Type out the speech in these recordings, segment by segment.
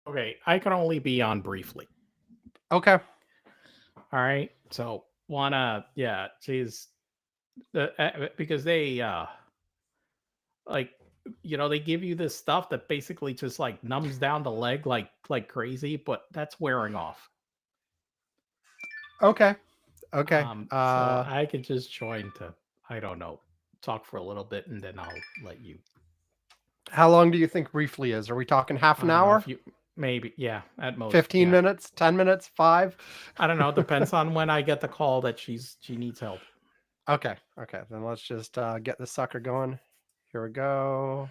Okay, I can only be on briefly. Okay. All right. So yeah, she's because they like they give you this stuff that basically just like numbs down the leg like crazy, but that's wearing off. Okay. Okay. So I could just join to, I don't know, talk for a little bit and then I'll let you. How long do you think briefly is? Are we talking half an I don't know if hour? you maybe, yeah, at most, 15 yeah. minutes? 10 minutes? 5? I don't know. Depends on when I get the call that she needs help. Okay. Okay. Then let's just get this sucker going. Here we go.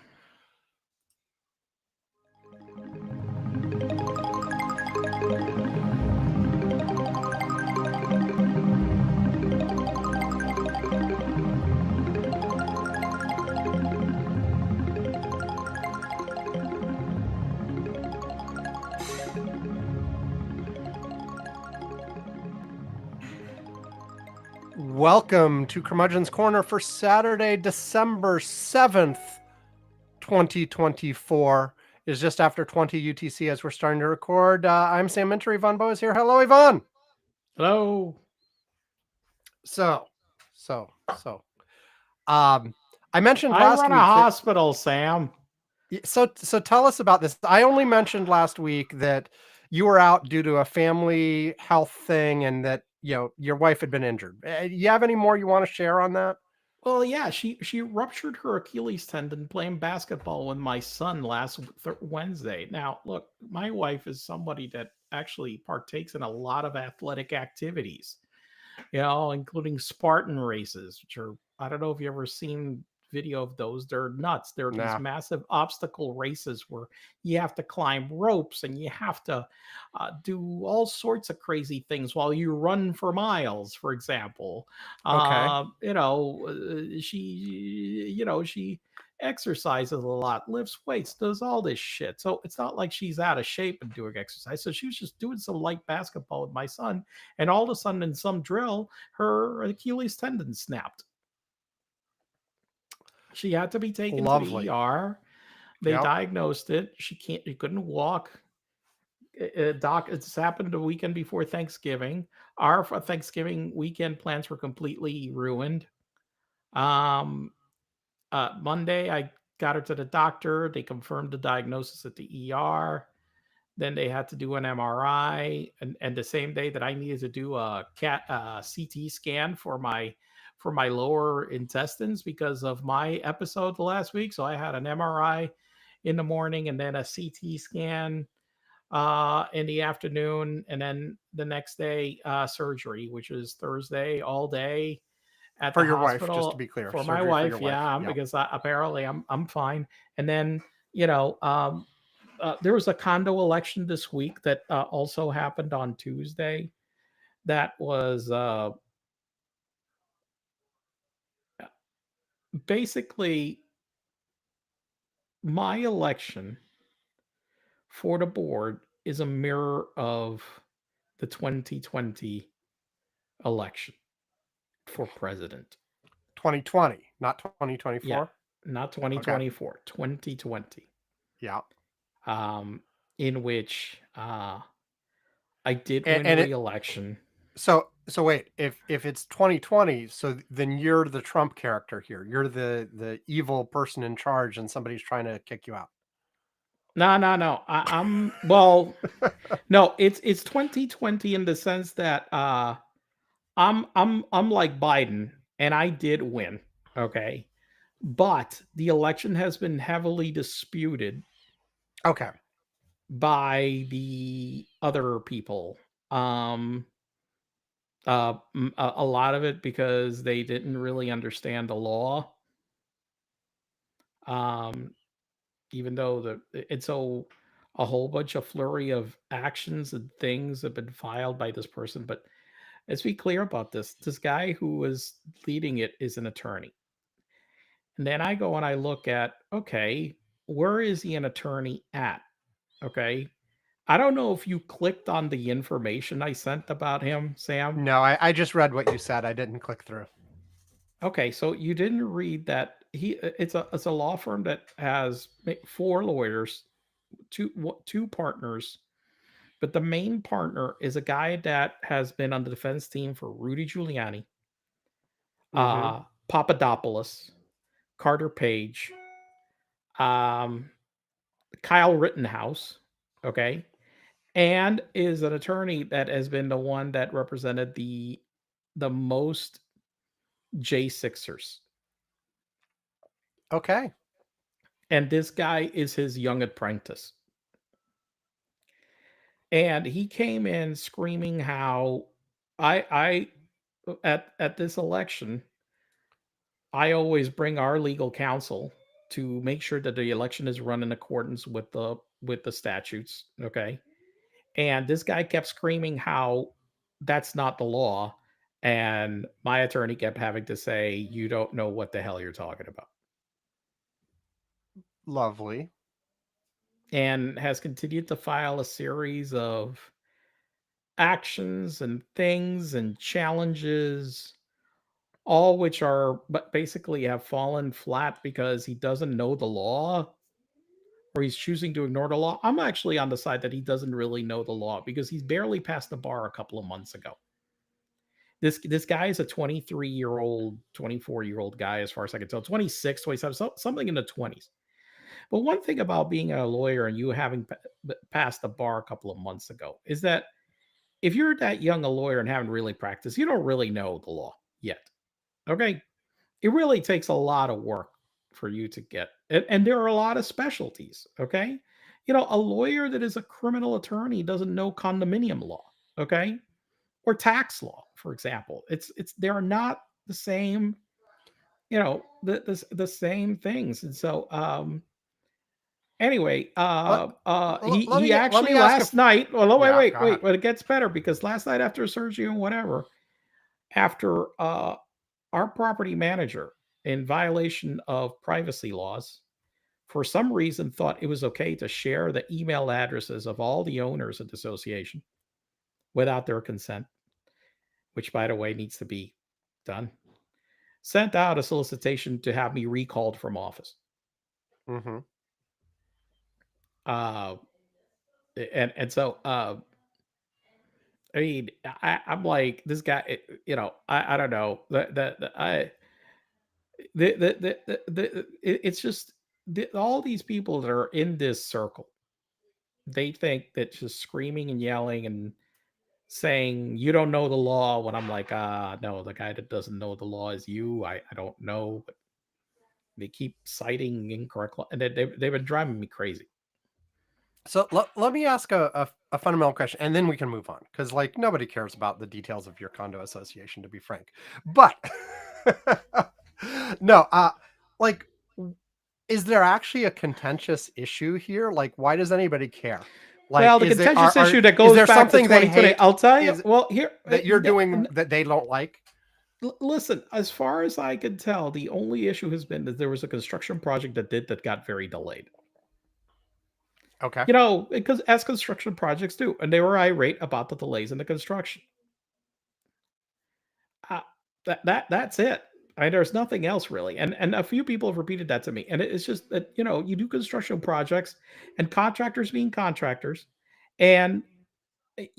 Welcome to Curmudgeon's Corner for Saturday, December 7th, 2024. Is just after 20 UTC as we're starting to record. I'm Sam Minter. Yvonne Bo is here. Hello, Yvonne. Hello. So, so, so. Um, I mentioned I last run a week that hospital, Sam. so tell us about this. I only mentioned last week that you were out due to a family health thing and that your wife had been injured. You have any more you want to share on that? Well, yeah, she ruptured her Achilles tendon playing basketball with my son last Wednesday. Now, look, my wife is somebody that actually partakes in a lot of athletic activities, including Spartan races, which are, I don't know if you ever seen video of those. They're nuts. They're these Nah. massive obstacle races where you have to climb ropes and you have to do all sorts of crazy things while you run for miles, for example. Okay. She exercises a lot, lifts weights, does all this shit. So it's not like she's out of shape and doing exercise. So she was just doing some light basketball with my son, and all of a sudden, in some drill, her Achilles tendon snapped. She had to be taken to the Lovely. ER. They Yep. diagnosed it. She couldn't walk. It's happened the weekend before Thanksgiving. Our Thanksgiving weekend plans were completely ruined. Um, Monday, I got her to the doctor. They confirmed the diagnosis at the ER. Then they had to do an MRI, and the same day that I needed to do a CT scan for my lower intestines because of my episode the last week. So I had an MRI in the morning and then a CT scan in the afternoon, and then the next day surgery, which is Thursday all day at For the your wife, just to hospital be clear. for my Surgery for your wife. wife. Yeah, Yep. because apparently I'm fine. And then you know there was a condo election this week that also happened on Tuesday. That was basically my election for the board is a mirror of the 2020 election for president. 2020, not Yeah, 2024. not Okay. 2024, 2020. Yeah. In which I did And, win and it re-election. so wait, if it's 2020, so then you're the Trump character here. You're the evil person in charge and somebody's trying to kick you out. No, no, no. I'm well. No, it's 2020 in the sense that I'm like Biden, and I did win. Okay, but the election has been heavily disputed Okay. by the other people. Um, a lot of it because they didn't really understand the law. Um, Even though and so a whole bunch of flurry of actions and things have been filed by this person, but let's be clear about this. This guy who was leading it is an attorney. And then I go and I look at, okay, where is he an attorney at? Okay. I don't know if you clicked on the information I sent about him, Sam. No, I just read what you said. I didn't click through. Okay, so you didn't read that it's a law firm that has four lawyers two partners, but the main partner is a guy that has been on the defense team for Rudy Giuliani, Mm-hmm. Papadopoulos, Carter Page, um, Kyle Rittenhouse, okay, and is an attorney that has been the one that represented the most J Sixers. Okay. And this guy is his young apprentice. And he came in screaming how I at this election, I always bring our legal counsel to make sure that the election is run in accordance with the statutes. Okay. And this guy kept screaming how that's not the law. And my attorney kept having to say, you don't know what the hell you're talking about. Lovely. And has continued to file a series of actions and things and challenges, all which are but basically have fallen flat because he doesn't know the law or he's choosing to ignore the law. I'm actually on the side that he doesn't really know the law because he's barely passed the bar a couple of months ago. This guy is a 23-year-old, 24-year-old guy, as far as I can tell, 26, 27, something in the 20s. But one thing about being a lawyer and you having passed the bar a couple of months ago is that if you're that young a lawyer and haven't really practiced, you don't really know the law yet. Okay. It really takes a lot of work for you to get, and there are a lot of specialties. Okay. A lawyer that is a criminal attorney doesn't know condominium law. Okay. Or tax law, for example. They are not the same, the same things. And so, anyway, Let, he let actually me ask last night. Well, no, wait, yeah, wait, go ahead. wait. But it gets better because last night after surgery and whatever, after our property manager, in violation of privacy laws, for some reason thought it was okay to share the email addresses of all the owners of the association without their consent, which, by the way, needs to be done. Sent out a solicitation to have me recalled from office. Mm-hmm. Uh, and so I mean, I'm like this guy. I don't know. It's just all these people that are in this circle. They think that just screaming and yelling and saying you don't know the law. When I'm like, no, the guy that doesn't know the law is you. I don't know, but they keep citing incorrect law, and they've been driving me crazy. So let me ask a fundamental question, and then we can move on because like nobody cares about the details of your condo association, to be frank. But no, like, is there actually a contentious issue here? Like, why does anybody care? Like, Well, the contentious issue that is goes there back to something they 2020, hate? I'll tell you. Is Well, here, that you're doing that they don't like? listen. As far as I can tell, the only issue has been that there was a construction project that got very delayed. Okay. Because as construction projects do, and they were irate about the delays in the construction. Uh, that's it. There's nothing else really, and a few people have repeated that to me, and it's just that you do construction projects, and contractors being contractors, and it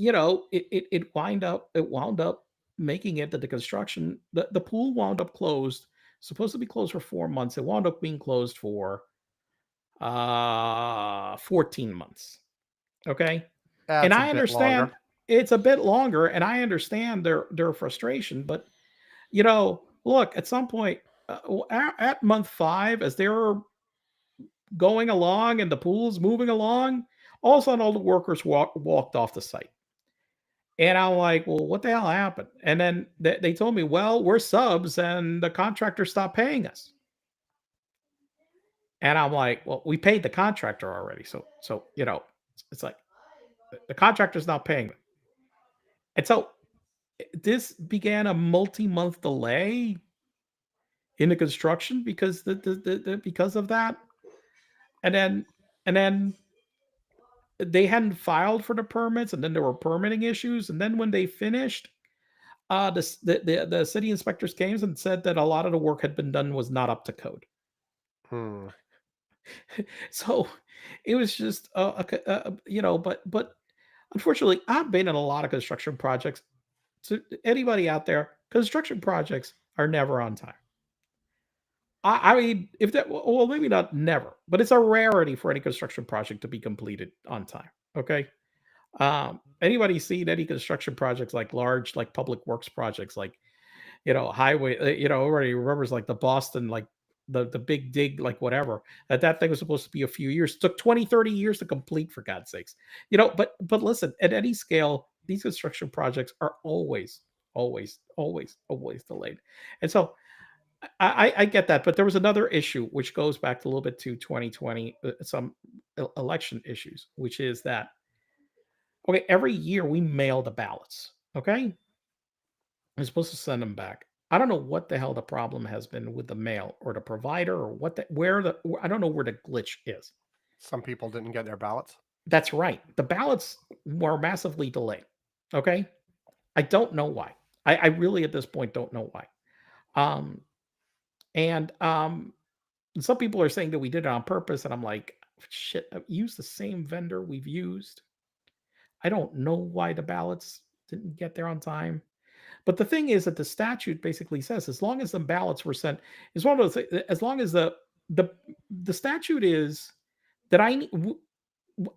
wound up making it that the construction the pool wound up closed, supposed to be closed for 4 months. It wound up being closed for 14 months. Okay. And That's a I bit longer. understand it's a bit longer, and I understand their frustration, but look, at some point, at month 5, as they're going along and the pool's moving along, all of a sudden all the workers walked off the site. And I'm like, well, what the hell happened? And then they told me, well, we're subs and the contractor stopped paying us. And I'm like, well, we paid the contractor already. So it's like the contractor's not paying them. And so this began a multi-month delay in the construction because because of that. And then they hadn't filed for the permits, and then there were permitting issues. And then when they finished, the city inspectors came and said that a lot of the work had been done was not up to code. Hmm. So it was just but unfortunately, I've been in a lot of construction projects. So anybody out there, construction projects are never on time. I mean, if that well, maybe not never, but it's a rarity for any construction project to be completed on time. Okay. Anybody seen any construction projects like large, like public works projects, like highway, everybody remembers like the Boston, like the big dig, like whatever. That thing was supposed to be a few years. It took 20, 30 years to complete, for God's sakes. But listen, at any scale, these construction projects are always, always, always, always delayed. And so I get that, but there was another issue which goes back a little bit to 2020, some election issues, which is that okay, every year we mail the ballots. Okay, we're supposed to send them back. I don't know what the hell the problem has been with the mail or the provider or what the where the I don't know where the glitch is. Some people didn't get their ballots. That's right. The ballots were massively delayed. Okay, I don't know why. I really at this point don't know why. Um, and some people are saying that we did it on purpose, and I'm like, shit. I've used the same vendor we've used. I don't know why the ballots didn't get there on time. But the thing is that the statute basically says as long as the ballots were sent, is one of those as long as the the statute is that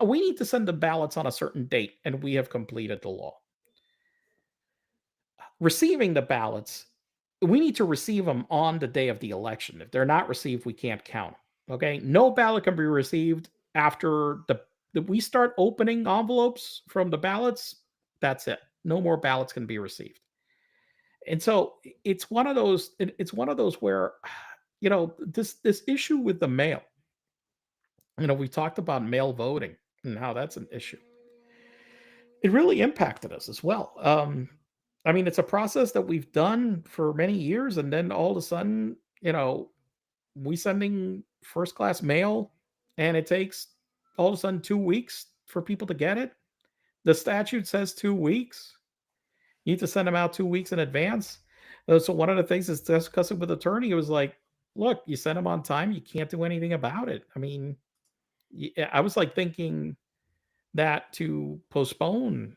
we need to send the ballots on a certain date and we have completed the law. Receiving the ballots, we need to receive them on the day of the election. If they're not received, we can't count 'em. Okay? No ballot can be received after we start opening envelopes from the ballots. That's it. No more ballots can be received. And so it's one of those where this issue with the mail. We talked about mail voting and how that's an issue. It really impacted us as well. I mean, it's a process that we've done for many years, and then all of a sudden, we sending first class mail, and it takes all of a sudden 2 weeks for people to get it. The statute says 2 weeks. You need to send them out 2 weeks in advance. So one of the things is discussing with attorney, it was like, look, you send them on time, you can't do anything about it. I mean, I was like thinking that to postpone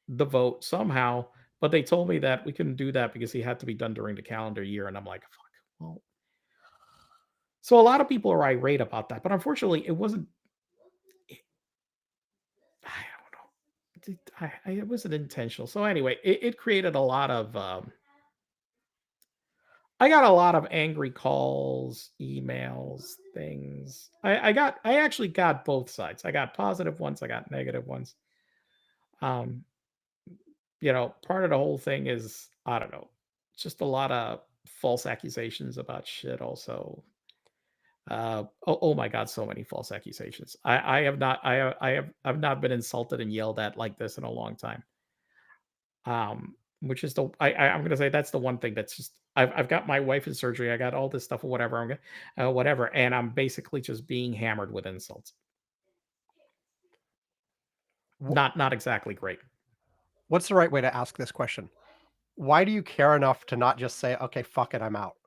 the vote somehow, but they told me that we couldn't do that because he had to be done during the calendar year. And I'm like, fuck. Well, so a lot of people are irate about that, but unfortunately, it wasn't. I don't know. It wasn't intentional. So anyway, it created a lot of. I got a lot of angry calls, emails, things. I actually got both sides. I got positive ones, I got negative ones. Um, part of the whole thing is, I don't know, just a lot of false accusations about shit also. Oh my god, so many false accusations. I have not I've not been insulted and yelled at like this in a long time. Which is I'm gonna say that's the one thing that's just I've got my wife in surgery. I got all this stuff or whatever. Whatever, and I'm basically just being hammered with insults. Wh- Not exactly great. What's the right way to ask this question? Why do you care enough to not just say, "Okay, fuck it, I'm out"?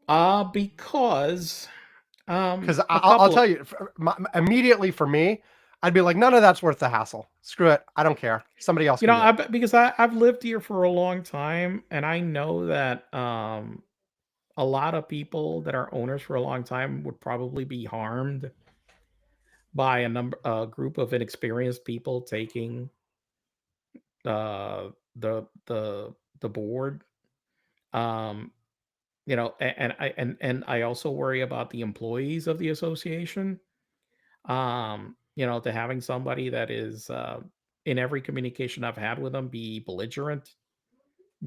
Because Because a I'll couple of tell you, immediately for me, I'd be like, none of that's worth the hassle. Screw it. I don't care. Somebody else can do it. because I've lived here for a long time, and I know that a lot of people that are owners for a long time would probably be harmed by a group of inexperienced people taking the board. Um, and I also worry about the employees of the association. To having somebody that is in every communication I've had with them be belligerent,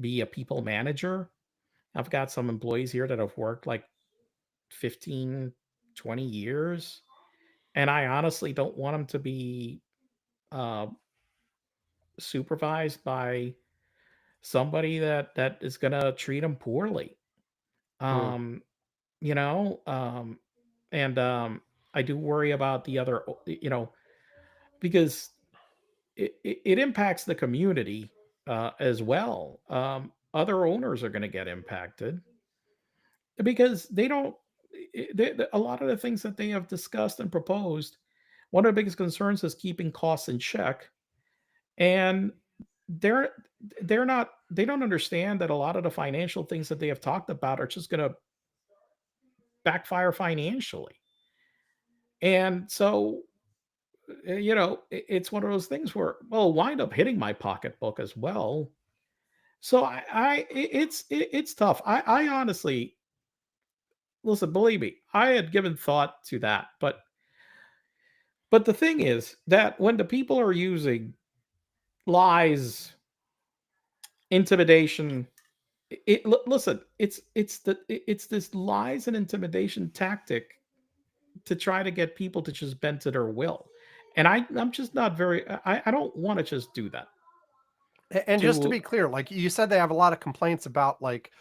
be a people manager. I've got some employees here that have worked like 15, 20 years, and I honestly don't want them to be uh, supervised by somebody that is going to treat them poorly. Mm, Um, you know, and I do worry about the other, because it impacts the community as well. Other owners are going to get impacted because they don't. a lot of the things that they have discussed and proposed, one of the biggest concerns is keeping costs in check, and they're they don't understand that a lot of the financial things that they have talked about are just going to backfire financially. And so, it's one of those things where, well, wind up hitting my pocketbook as well. So it's tough. I honestly, listen, believe me, I had given thought to that, but the thing is that when the people are using lies, intimidation, listen, it's this lies and intimidation tactic to try to get people to just bend to their will. And I'm just not very, I don't want to just do that. And just to To be clear, like you said, they have a lot of complaints about like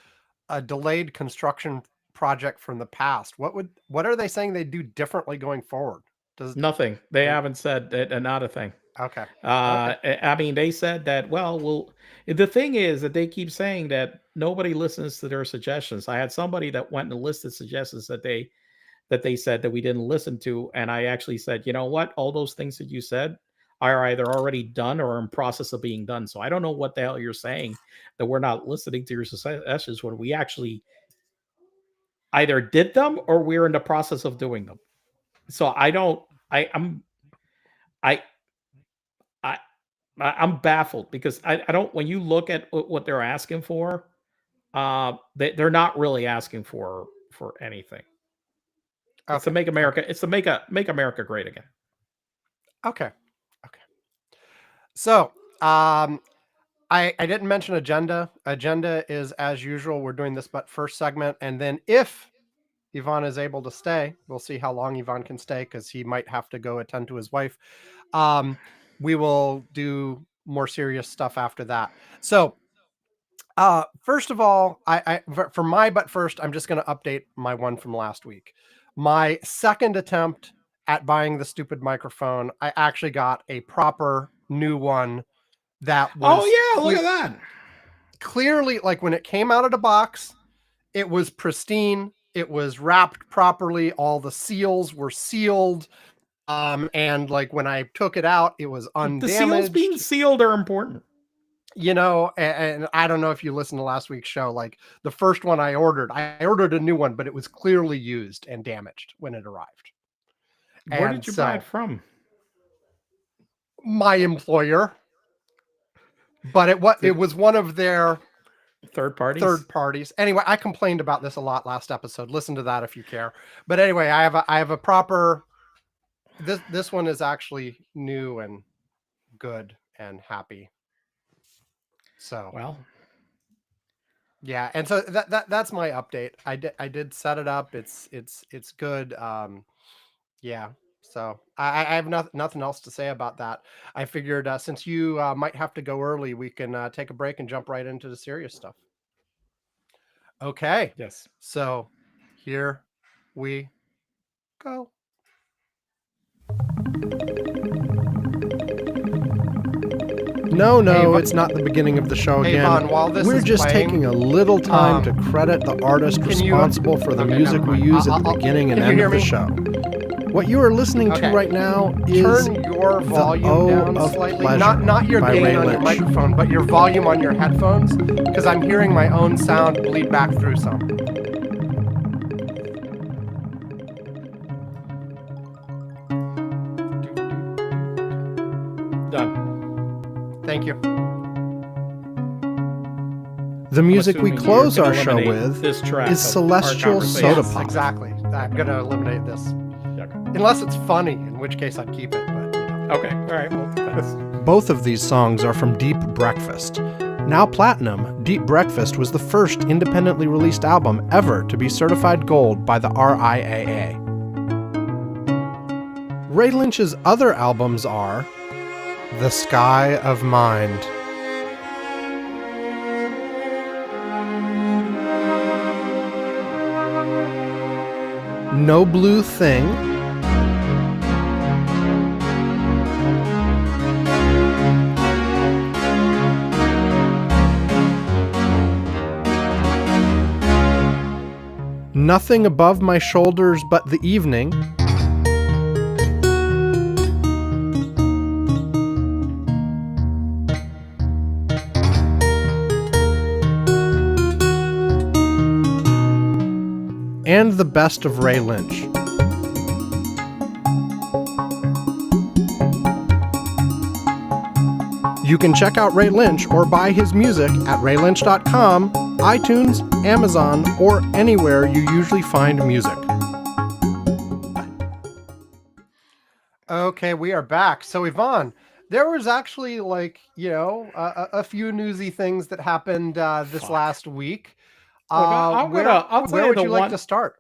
a delayed construction project from the past. What are they saying they do differently going forward? Does Nothing. They does haven't said that, not a thing. okay. Okay. I mean, they said that, well, the thing is that they keep saying that nobody listens to their suggestions. I had somebody that went and listed suggestions that they said that we didn't listen to, and I actually said, you know what, all those things that you said are either already done or in process of being done. So I don't know what the hell you're saying that we're not listening to your suggestions when we actually either did them or we're in the process of doing them. So I don't. I I I'm baffled because I don't. When you look at what they're asking for, they're not really asking for anything. It's to Okay. make Okay. America. It's to make America great again. Okay. Okay. So, I didn't mention agenda. Agenda is as usual. We're doing this but first segment, and then if Yvonne is able to stay, we'll see how long Yvonne can stay because he might have to go attend to his wife. Um, we will do more serious stuff after that. So, first of all, for my but first, I'm just going to update my one from last week. My second attempt at buying the stupid microphone, I actually got a proper new one that Oh was yeah, look at that. clearly like when it came out of the box, it was pristine. It was wrapped properly. All the seals were sealed. And like when I took it out, it was The seals being undamaged. sealed are important. And I don't know if you listened to last week's show, like the first one I ordered a new one, but it was clearly used and damaged when it arrived. Where And did you buy it so from? my employer, but Is it it was one of their third parties? third parties. Anyway, I complained about this a lot last episode. Listen to that if you care. But anyway, I have a proper this one is actually new and good and happy. So Well, yeah, and so that's my update. I did set it up. It's good. Yeah. So I have nothing else to say about that. I figured since you might have to go early, we can take a break and jump right into the serious stuff. Okay. yes. So here we go. No, Hey, it's not the beginning of the show Hey, again. Vaughn, while this We're is just playing, taking a little time to credit the artist can you- responsible for the okay, music never we mind. use at I'll- the beginning and can you end hear of the me? show. What you are listening Okay. to right now is Turn your The volume O down of slightly. Pleasure Not your by gain Ray on your Lynch. microphone, but your volume on your headphones, because I'm hearing my own sound bleed back through some. Done. Thank you. the music we assuming close you're our gonna show eliminate with this track is of our Celestial conversation. Soda Yes, Pop. exactly. I'm gonna eliminate this, Okay. unless it's funny, in which case I'd keep it. But Okay. All right. Well, that's Both of these songs are from Deep Breakfast. Now platinum, Deep Breakfast was the first independently released album ever to be certified gold by the RIAA. Ray Lynch's other albums are The Sky of Mind, No Blue Thing, Nothing Above My Shoulders But the Evening, and The Best of Ray Lynch. You can check out Ray Lynch or buy his music at raylynch.com, iTunes, Amazon, or anywhere you usually find music. Okay, we are back. So Yvonne, there was actually a few newsy things that happened this Fuck. last week. Look, I'll tell Where you would the you like one. to start?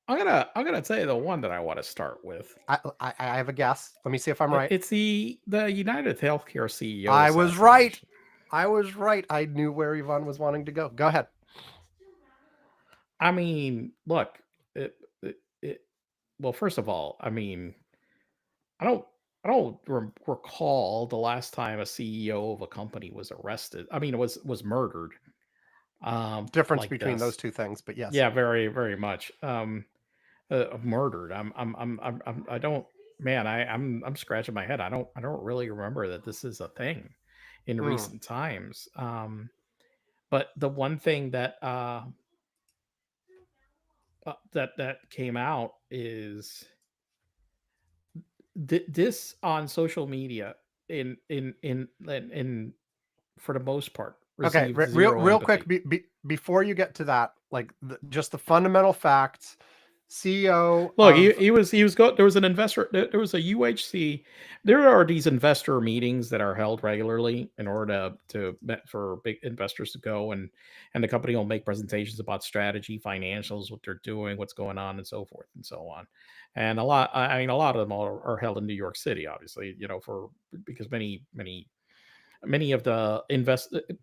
I'm gonna tell you the one that I want to start with. I have a guess. Let me see if I'm right. It's the United Healthcare CEO. I was right. assassination. I was right. I knew where Yvonne was wanting to go. Go ahead. I mean, look. It, well, first of all, I mean, I don't. I don't recall the last time a CEO of a company was arrested. I mean, it was murdered. Difference Like between those this. two things, but yes. Yeah, very, very much. Murdered. I don't. Man, I'm scratching my head. I don't really remember that this is a thing in Hmm. recent times. But the one thing that that came out is this on social media in for the most part Okay, received zero real quick, empathy. before you get to that, just the fundamental facts. CEO Look, of he was go there was an investor there was a UHC. There are these investor meetings that are held regularly in order for big investors to go, and the company will make presentations about strategy, financials, what they're doing, what's going on, and so forth and so on. And I mean, a lot of them are held in New York City, obviously, for because many of the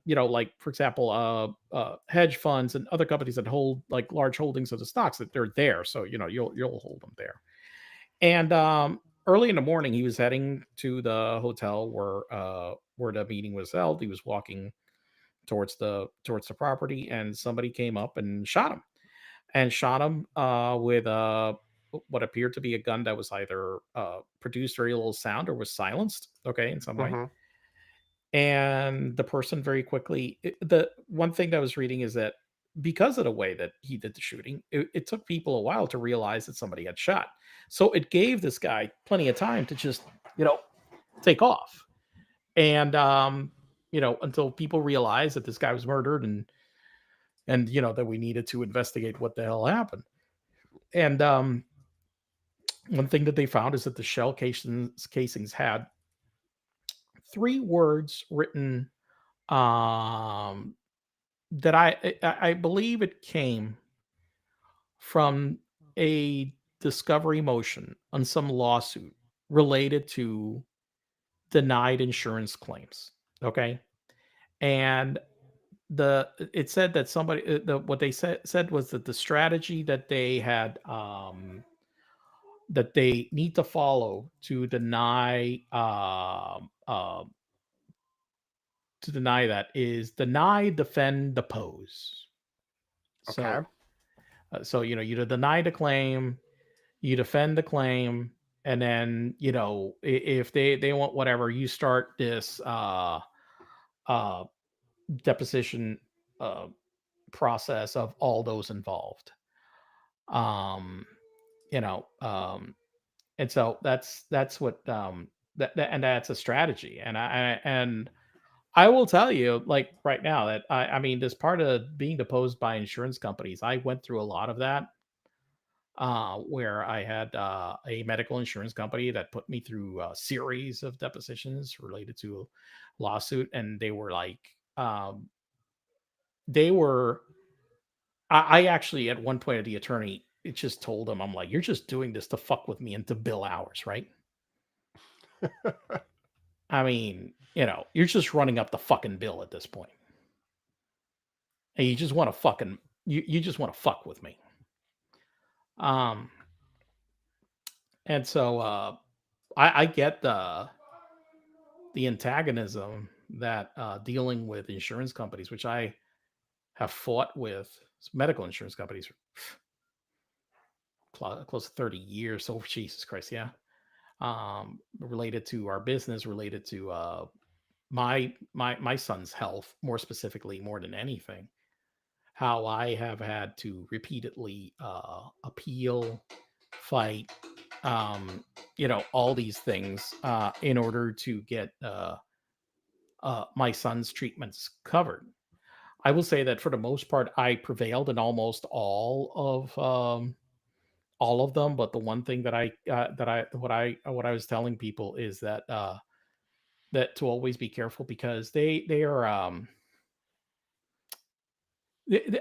like for example hedge funds and other companies that hold like large holdings of the stocks, that they're there, so you'll hold them there. And early in the morning he was heading to the hotel where the meeting was held. He was walking towards the property, and somebody came up and shot him with what appeared to be a gun that was either produced very little sound or was silenced, okay, in some way. Mhm. And the person very quickly, the one thing that I was reading is that because of the way that he did the shooting, it took people a while to realize that somebody had shot. So it gave this guy plenty of time to just, you know, take off. And until people realized that this guy was murdered, and that we needed to investigate what the hell happened. And one thing that they found is that the shell casings had three words written, um that I believe it came from a discovery motion on some lawsuit related to denied insurance claims. Okay. And it said that somebody what they said was that the strategy that they had, that they need to follow to deny that is deny, defend, depose. Okay. So you deny the claim, you defend the claim, and then if they want whatever, you start this uh deposition uh process of all those involved. Um you know and so that's what and that's a strategy. And I will tell you, like right now, that I mean, this part of being deposed by insurance companies, I went through a lot of that, where I had a medical insurance company that put me through a series of depositions related to a lawsuit, and they were like, they were. I actually at one point, the attorney, it just told him, I'm like, you're just doing this to fuck with me and to bill hours, right? I mean, you're just running up the fucking bill at this point, and you just want to you just want to fuck with me. Um, and so I get the antagonism that dealing with insurance companies, which I have fought with medical insurance companies close to 30 years. Oh, Jesus Christ, yeah. Related to our business, related to my son's health, more specifically, more than anything. How I have had to repeatedly appeal, fight, all these things in order to get my son's treatments covered. I will say that for the most part, I prevailed in almost all of them. But the one thing that I was telling people is that that to always be careful, because they are.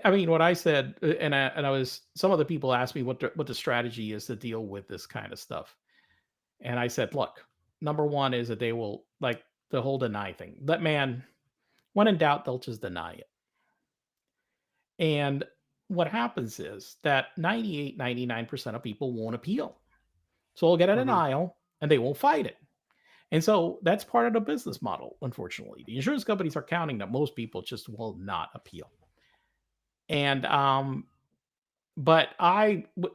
I mean, what I said, and I was, some of the people asked me what the strategy is to deal with this kind of stuff, and I said, look, number one is that they will, like, the whole deny thing. That man, when in doubt, they'll just deny it. And what happens is that 98, 99% of people won't appeal. So they'll get a Mhm. denial and they won't fight it. And so that's part of the business model, unfortunately. The insurance companies are counting that most people just will not appeal. And but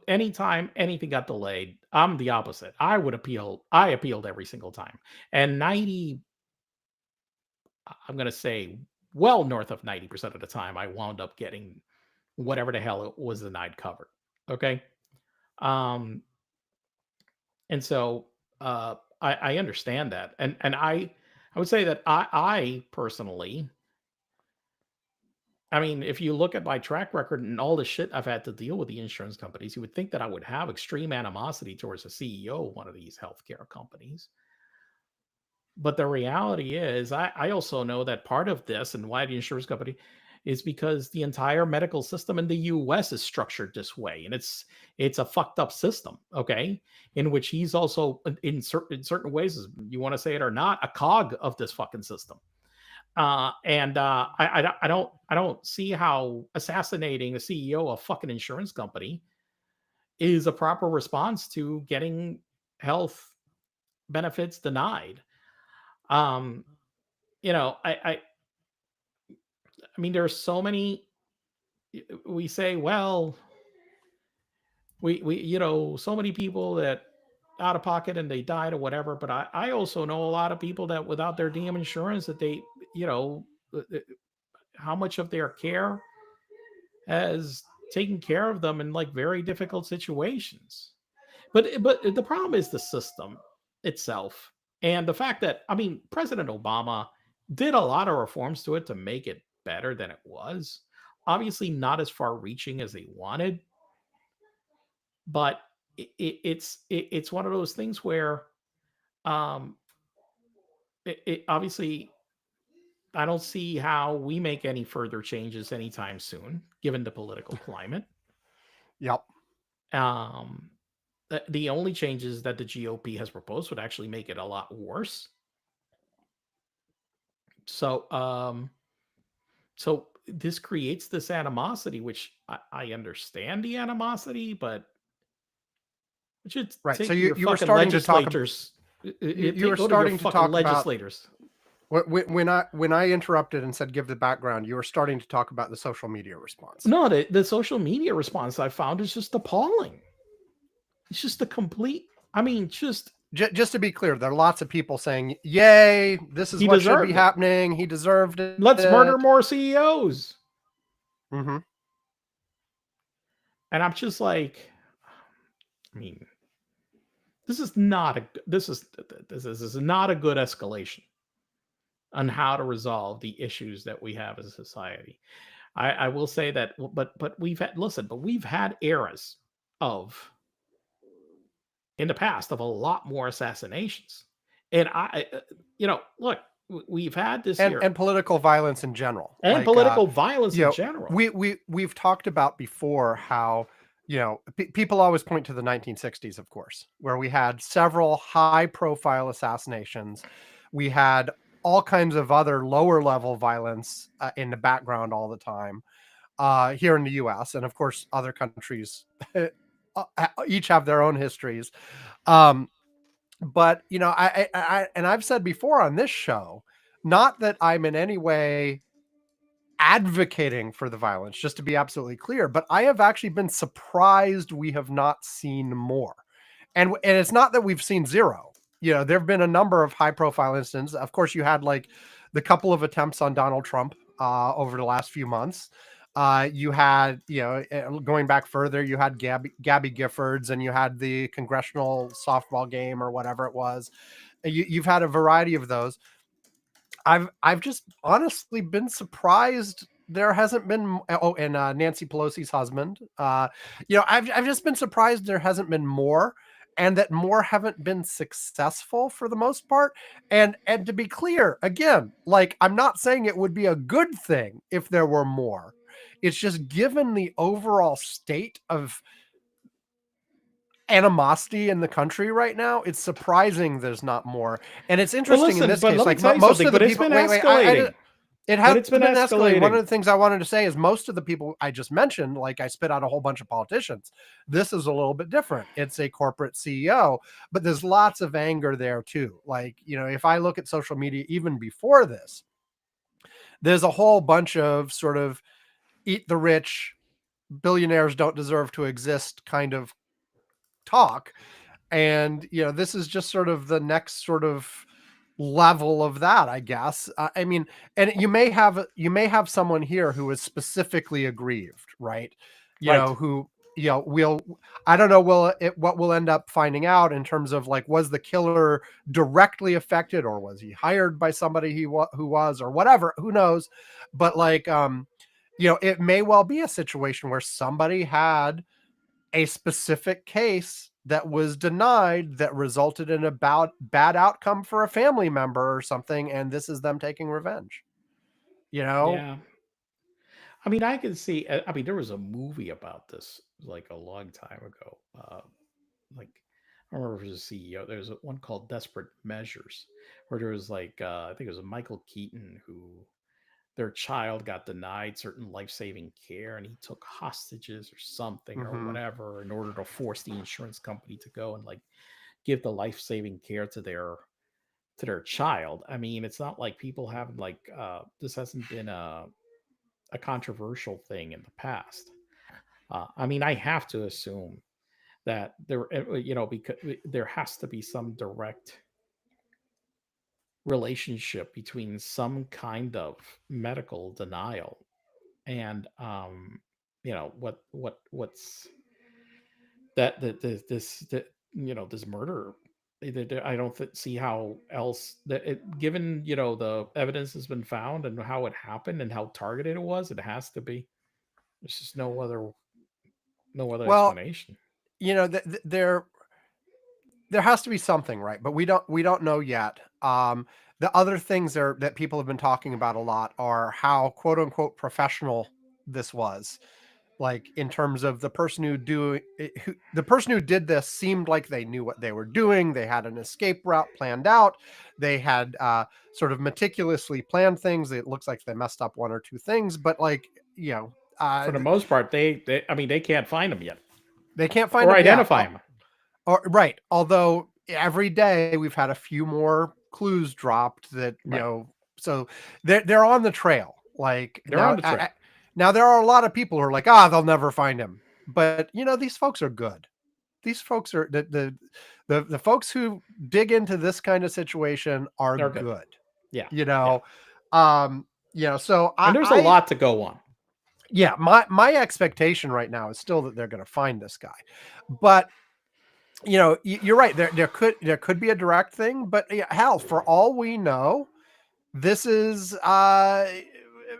anytime anything got delayed, I'm the opposite. I would appeal. I appealed every single time. And 90, I'm going to say well north of 90% of the time, I wound up getting whatever the hell it was denied covered. Okay. Um, and so I understand that. And I would say that I personally, I mean, if you look at my track record and all the shit I've had to deal with the insurance companies, you would think that I would have extreme animosity towards the CEO of one of these healthcare companies. But the reality is, I also know that part of this and why the insurance company is because the entire medical system in the US is structured this way. And it's a fucked up system, okay? In which he's also in certain ways, you want to say it or not, a cog of this fucking system. I don't see how assassinating a CEO of a fucking insurance company is a proper response to getting health benefits denied. Um, I mean, there's so many. We say, well, we so many people that out of pocket and they died or whatever. But I also know a lot of people that without their damn insurance, that they, you know, how much of their care has taken care of them in like very difficult situations. But the problem is the system itself, and the fact that, I mean, President Obama did a lot of reforms to it to make it better than it was. Obviously, not as far reaching as they wanted, but it's one of those things where um, obviously I don't see how we make any further changes anytime soon, given the political climate. Yep. Um, the only changes that the GOP has proposed would actually make it a lot worse. So, so this creates this animosity, which I understand the animosity, but it should Right. So take your you were fucking starting to talk. legislators. You were Go to your starting to fucking talk about legislators. when I interrupted and said give the background. You were starting to talk about the social media response. No, the social media response I found is just appalling. It's just a complete. I mean, just to be clear, there are lots of people saying, "Yay, this is he what should deserved be it. happening. He deserved it." Let's murder more CEOs. Mm-hmm. And I'm just like, I mean, this is not a this is not a good escalation on how to resolve the issues that we have as a society. I will say that, but we've had, listen, but we've had eras of, in the past, of a lot more assassinations, and look, we've had this year And political violence in general, and like political violence you in know, general. we've talked about before how people always point to the 1960s, of course, where we had several high-profile assassinations. We had all kinds of other lower-level violence in the background all the time here in the U.S., and of course, other countries each have their own histories. Um, but and I've said before on this show, not that I'm in any way advocating for the violence, just to be absolutely clear, but I have actually been surprised we have not seen more. And it's not that we've seen zero. There have been a number of high profile incidents. Of course, you had like the couple of attempts on Donald Trump over the last few months. You had, going back further, you had Gabby Giffords, and you had the congressional softball game or whatever it was. You've had a variety of those. I've just honestly been surprised there hasn't been. Oh, and Nancy Pelosi's husband. I've just been surprised there hasn't been more, and that more haven't been successful for the most part. And to be clear, again, like, I'm not saying it would be a good thing if there were more. It's just, given the overall state of animosity in the country right now, it's surprising there's not more. And it's interesting in this case, let me like tell you most something, of the but it's people. been Wait, escalating. it has But it's been escalating. One of escalating. the things I wanted to say is most of the people I just mentioned, like I spit out a whole bunch of politicians. This is a little bit different. It's a corporate CEO, but there's lots of anger there too. Like, if I look at social media even before this, there's a whole bunch of sort of eat the rich, billionaires don't deserve to exist kind of talk. And this is just sort of the next sort of level of that, I guess. I mean, and you may have someone here who is specifically aggrieved, right? Right. Who we'll, I don't know, what we'll end up finding out in terms of, like, was the killer directly affected, or was he hired by somebody who was, or whatever, who knows. But like, it may well be a situation where somebody had a specific case that was denied that resulted in a bad outcome for a family member or something, and this is them taking revenge. Yeah. I mean, I can see. I mean, there was a movie about this like a long time ago. Like, I don't remember if it was a CEO. There's one called Desperate Measures, where there was like, I think it was a Michael Keaton who their child got denied certain life-saving care, and he took hostages or something or Mm-hmm. whatever in order to force the insurance company to go and like give the life-saving care to their child. I mean, it's not like people haven't like this hasn't been a controversial thing in the past. I mean, I have to assume that there, because there has to be some direct relationship between some kind of medical denial and what's this murder. I don't see how else given the evidence has been found and how it happened and how targeted it was. It has to be. There's just no other Well, explanation. there has to be something, right? But we don't know yet. The other things that people have been talking about a lot are how, quote unquote, professional this was. Like, in terms of the person the person who did this seemed like they knew what they were doing. They had an escape route planned out. They had sort of meticulously planned things. It looks like they messed up one or two things, but like, For the most part, they can't find him yet they can't find or them yet. identify him. Right. Although every day we've had a few more clues dropped that, Right. so they're on the trail. Like, They're on the trail. now there are a lot of people who are like, they'll never find him. But these folks are good. These folks are the folks who dig into this kind of situation are They're good. good. Yeah. So And there's a lot to go on. Yeah, my expectation right now is still that they're going to find this guy. But you're right. There could be a direct thing, but hell, for all we know, this is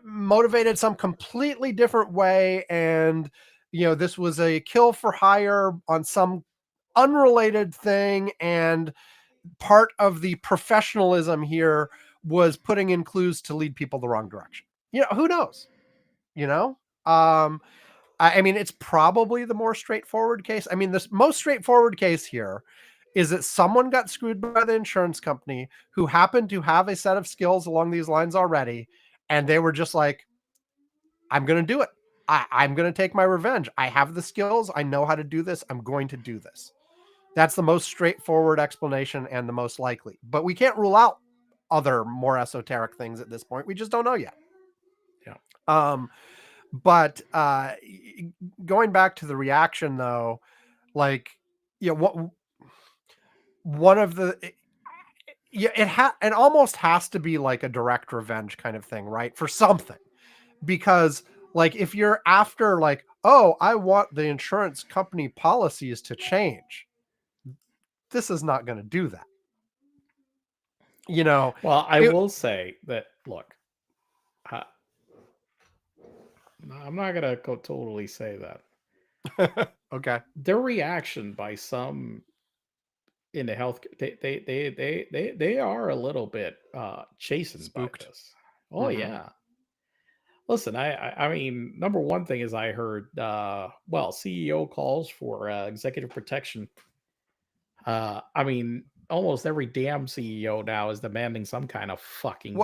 motivated some completely different way, and this was a kill for hire on some unrelated thing, and part of the professionalism here was putting in clues to lead people the wrong direction. Who knows? I mean, it's probably the more straightforward case. I mean, the most straightforward case here is that someone got screwed by the insurance company who happened to have a set of skills along these lines already. And they were just like, I'm going to do it. I'm going to take my revenge. I have the skills. I know how to do this. I'm going to do this. That's the most straightforward explanation and the most likely. But we can't rule out other more esoteric things at this point. We just don't know yet. Yeah. But going back to the reaction though, like, what one of the it almost has to be like a direct revenge kind of thing, right? For something. Because like if you're after like, oh, I want the insurance company policies to change, this is not going to do that. Well, I it, will say that, look, uh, I'm not gonna totally say that. okay. Their reaction by some in the health, they are a little bit chastened by Spooked. this. Oh yeah. Listen, I mean, number one thing is I heard, CEO calls for executive protection. I mean, almost every damn CEO now is demanding some kind of fucking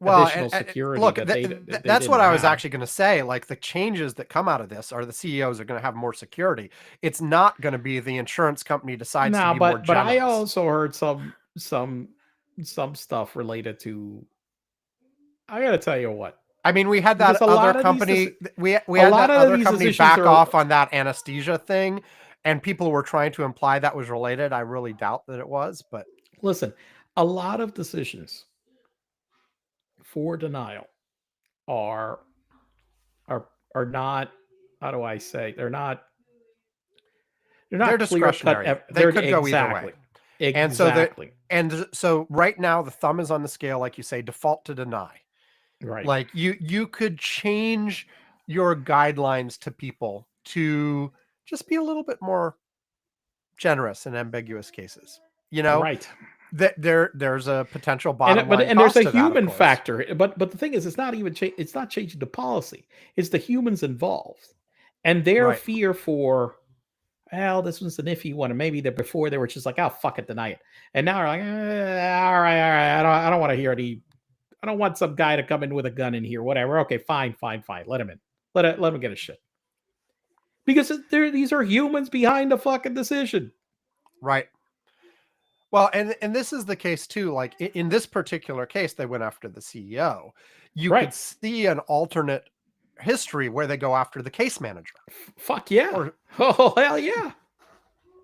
Well, additional security look, that they that's what didn't I was have. actually going to say. Like the changes that come out of this are the CEOs are going to have more security. It's not going to be the insurance company decides to No, be more but I generous. also heard some stuff related to. I got to tell you what, I mean, we had because that other company. We a had lot that of other these company decisions back are. off on that anesthesia thing, and people were trying to imply that was related. I really doubt that it was, but Listen, a lot of decisions for denial are are not, how do I say, they're they're not clear cut. discretionary. They They're could go either way. exactly. And so Exactly. right now the thumb is on the scale, like you say, default to deny. Right. Like you could change your guidelines to people to just be a little bit more generous in ambiguous cases. Right. That there's a potential bottom line And there's cost a to that, of human course. factor. But the thing is, it's not even it's not changing the policy. It's the humans involved. And their Right. fear for, well, this was an iffy one, and maybe before they were just like, oh, fuck it, deny it, and now they're like, all right, I don't want to hear any, I don't want some guy to come in with a gun in here, whatever. Okay, fine, let him in, let him get his shit, because these are humans behind the fucking decision. Right. Well, and this is the case too. Like in this particular case, they went after the CEO. You Right. could see an alternate history where they go after the case manager. Fuck yeah. Or Oh, hell yeah.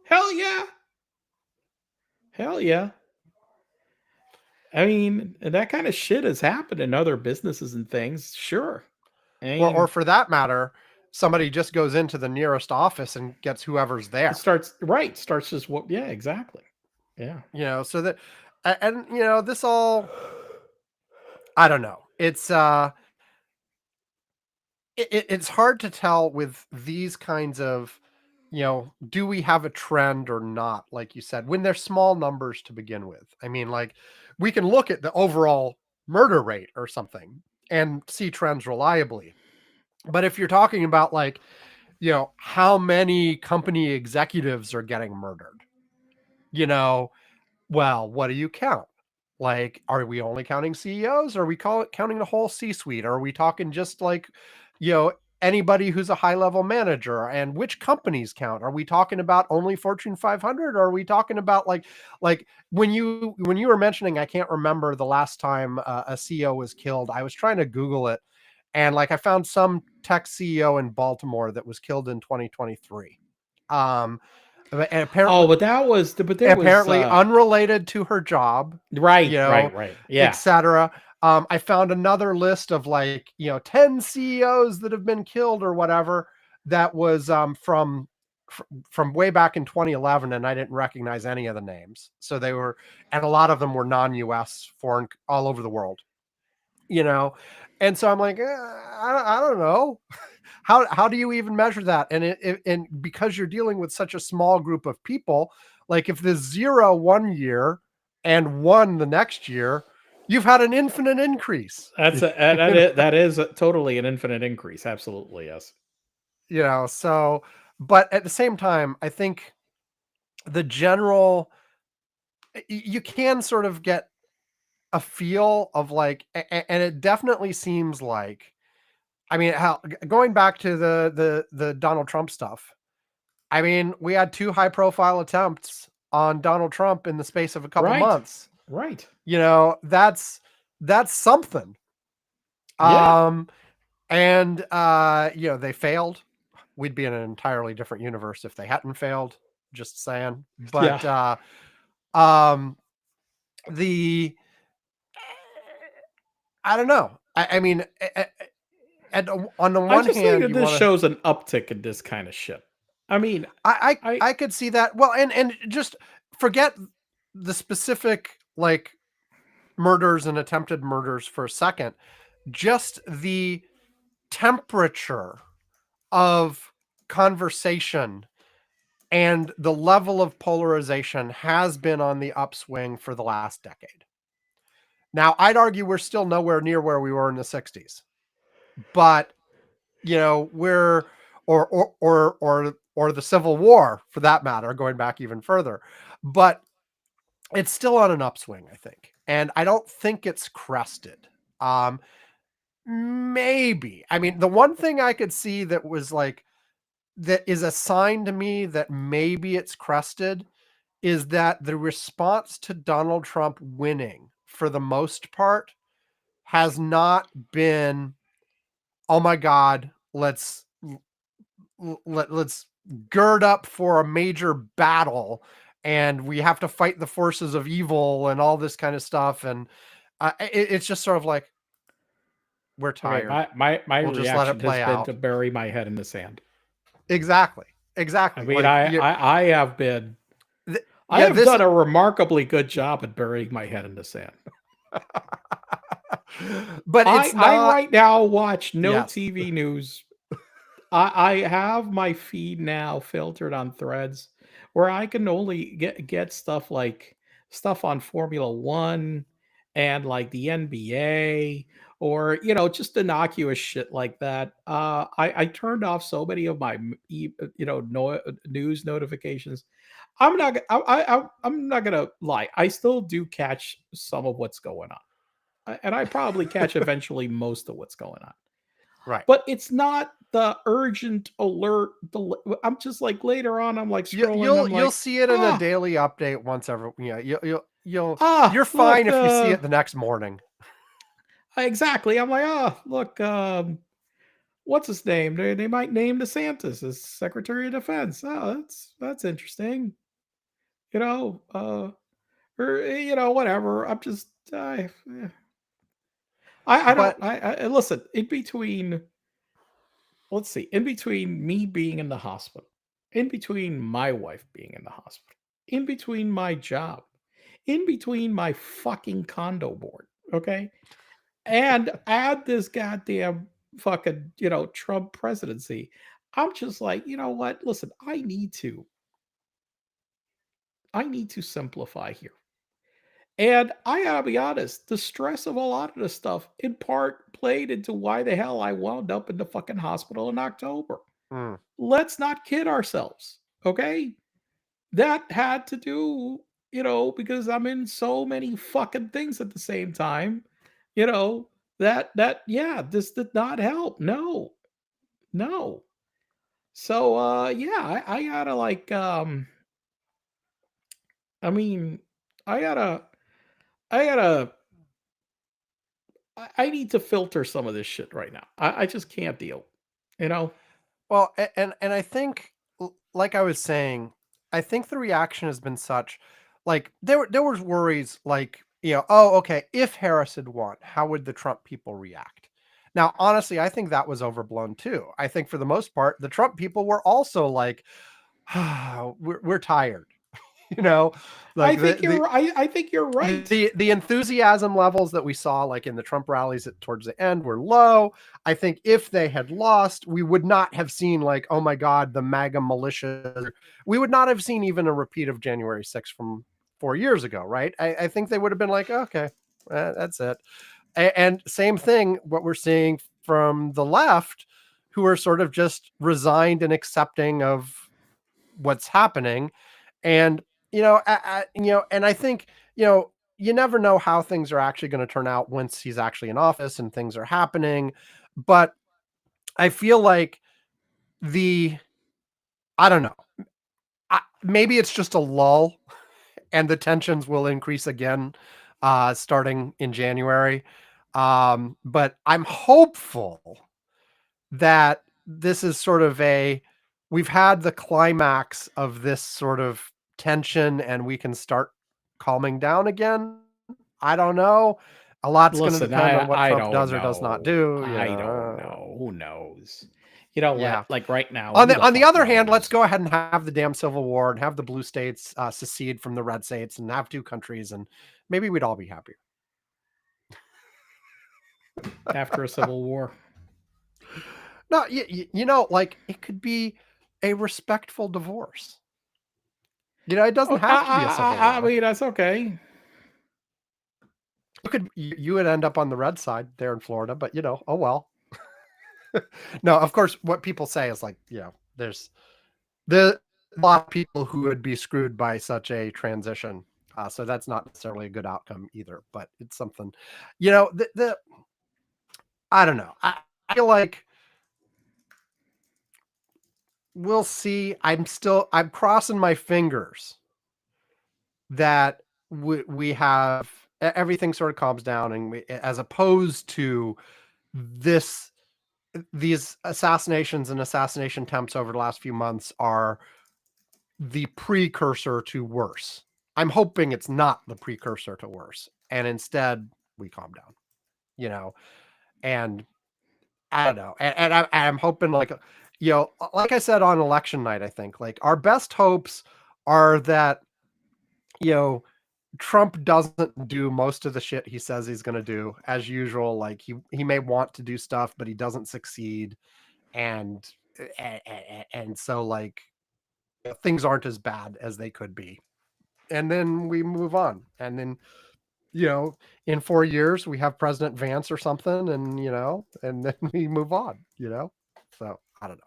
Hell yeah. Hell yeah. I mean, that kind of shit has happened in other businesses and things. Sure. I mean, or for that matter, somebody just goes into the nearest office and gets whoever's there. starts just what, yeah, exactly. Yeah. So that, and this all, I don't know. It's it's hard to tell with these kinds of, do we have a trend or not? Like you said, when they're small numbers to begin with. I mean, like we can look at the overall murder rate or something and see trends reliably. But if you're talking about like, how many company executives are getting murdered, well, what do you count? Like, are we only counting CEOs? Or are we counting the whole C-suite? Or are we talking just like, anybody who's a high-level manager? And which companies count? Are we talking about only Fortune 500? Or are we talking about like when you were mentioning, I can't remember the last time a CEO was killed. I was trying to Google it, and like I found some tech CEO in Baltimore that was killed in 2023. And apparently, But there was unrelated to her job, right. Yeah. etc. I found another list of like 10 CEOs that have been killed or whatever. That was from way back in 2011, and I didn't recognize any of the names. So they were, and a lot of them were non-US, foreign, all over the world. And so I'm like, I don't know. How do you even measure that? And because you're dealing with such a small group of people, like if there's 0 one year and 1 the next year, you've had an infinite increase. That is totally an infinite increase. Absolutely, yes. So, but at the same time, I think the general, you can sort of get a feel of like, and it definitely seems like, I mean, going back to the Donald Trump stuff, I mean, we had 2 high profile attempts on Donald Trump in the space of a couple months. Right. That's something. Yeah. And they failed. We'd be in an entirely different universe if they hadn't failed. Just saying. But um, the I don't know. I mean, and on the I one just think hand, that you this want to. shows an uptick in this kind of shit. I mean, I I could see that. Well, and just forget the specific like murders and attempted murders for a second. Just the temperature of conversation and the level of polarization has been on the upswing for the last decade. Now, I'd argue we're still nowhere near where we were in the 60s. But, we're or the Civil War for that matter, going back even further. But it's still on an upswing, I think. And I don't think it's crested. Maybe. I mean, the one thing I could see that was like that is a sign to me that maybe it's crested is that the response to Donald Trump winning for the most part has not been, oh my God, let's gird up for a major battle and we have to fight the forces of evil and all this kind of stuff. And it's just sort of like, we're okay. tired. My We'll just let it reaction has play been to out. bury my head in the sand. Exactly. I Exactly. mean, Like I have been I yeah, have this done a remarkably good job at burying my head in the sand. but it's I not. right now watch no Yes. TV news. I have my feed now filtered on threads where I can only get stuff on Formula One and like the NBA or just innocuous shit like that. I turned off so many of my news notifications. I'm not gonna lie. I still do catch some of what's going on, and I probably catch eventually most of what's going on, Right. but it's not the urgent alert. I'm just like later on, I'm like scrolling. I'm You'll like, see it in a ah, daily update once every. Yeah, you're fine look, if you see it the next morning. exactly. I'm like, look, what's his name? They might name DeSantis as Secretary of Defense. Oh, that's interesting. You know, or whatever. I'm just, I don't. But I listen. In between, let's see, in between me being in the hospital, in between my wife being in the hospital, in between my job, in between my fucking condo board, okay? And add this goddamn fucking, Trump presidency. I'm just like, you know what? Listen, I need to simplify here. And I gotta be honest, the stress of a lot of this stuff in part played into why the hell I wound up in the fucking hospital in October. mm, Let's not kid ourselves, okay? That had to do, because I'm in so many fucking things at the same time, you know, yeah, this did not help. No, no. So yeah, I gotta like I mean, I gotta I gotta I need to filter some of this shit right now. I just can't deal. You know? well, and I think, like I was saying, I think the reaction has been such, like there was worries like oh okay, if Harris had won, how would the Trump people react? Now, honestly, I think that was overblown too. I think for the most part, the Trump people were also like, we're tired, you know, like I think you're right. the enthusiasm levels that we saw like in the Trump rallies towards the end were low. I think if they had lost, we would not have seen like, oh my God, the MAGA militia. We would not have seen even a repeat of January 6th from 4 years ago, right? I think they would have been like, okay, that's it. And same thing, what we're seeing from the left, who are sort of just resigned and accepting of what's happening. And and I think you never know how things are actually going to turn out once he's actually in office and things are happening. But I feel like the I don't know. Maybe it's just a lull, and the tensions will increase again starting in January. But I'm hopeful that this is sort of we've had the climax of this sort of tension and we can start calming down again. I don't know. A lot's going to Listen, depend on what I Trump don't does or does not know. do. I don't Yeah. know. Who knows? You know Yeah. what? Like right now. On who the fuck other hand, let's knows? go ahead and have the damn civil war and have the blue states secede from the red states and have two countries, and maybe we'd all be happier. After a civil war. No, you know, like it could be a respectful divorce. You know, it doesn't have to be a civil war. I mean, that's okay. You would end up on the red side there in Florida, but you know, oh well. No, of course, what people say is like, you know, there's a lot of people who would be screwed by such a transition. So that's not necessarily a good outcome either, but it's something, you know, I don't know. I feel like we'll see. I'm crossing my fingers that we have everything sort of calms down, and as opposed to these assassinations and assassination attempts over the last few months are the precursor to worse. I'm hoping it's not the precursor to worse, and instead we calm down, you know, and I don't know. And I'm hoping, like, you know, like I said on election night, I think like our best hopes are that, you know, Trump doesn't do most of the shit he says he's going to do as usual. Like he may want to do stuff, but he doesn't succeed. And so like things aren't as bad as they could be. And then we move on. And then, you know, in 4 years we have President Vance or something, and, you know, and then we move on, you know? So I don't know.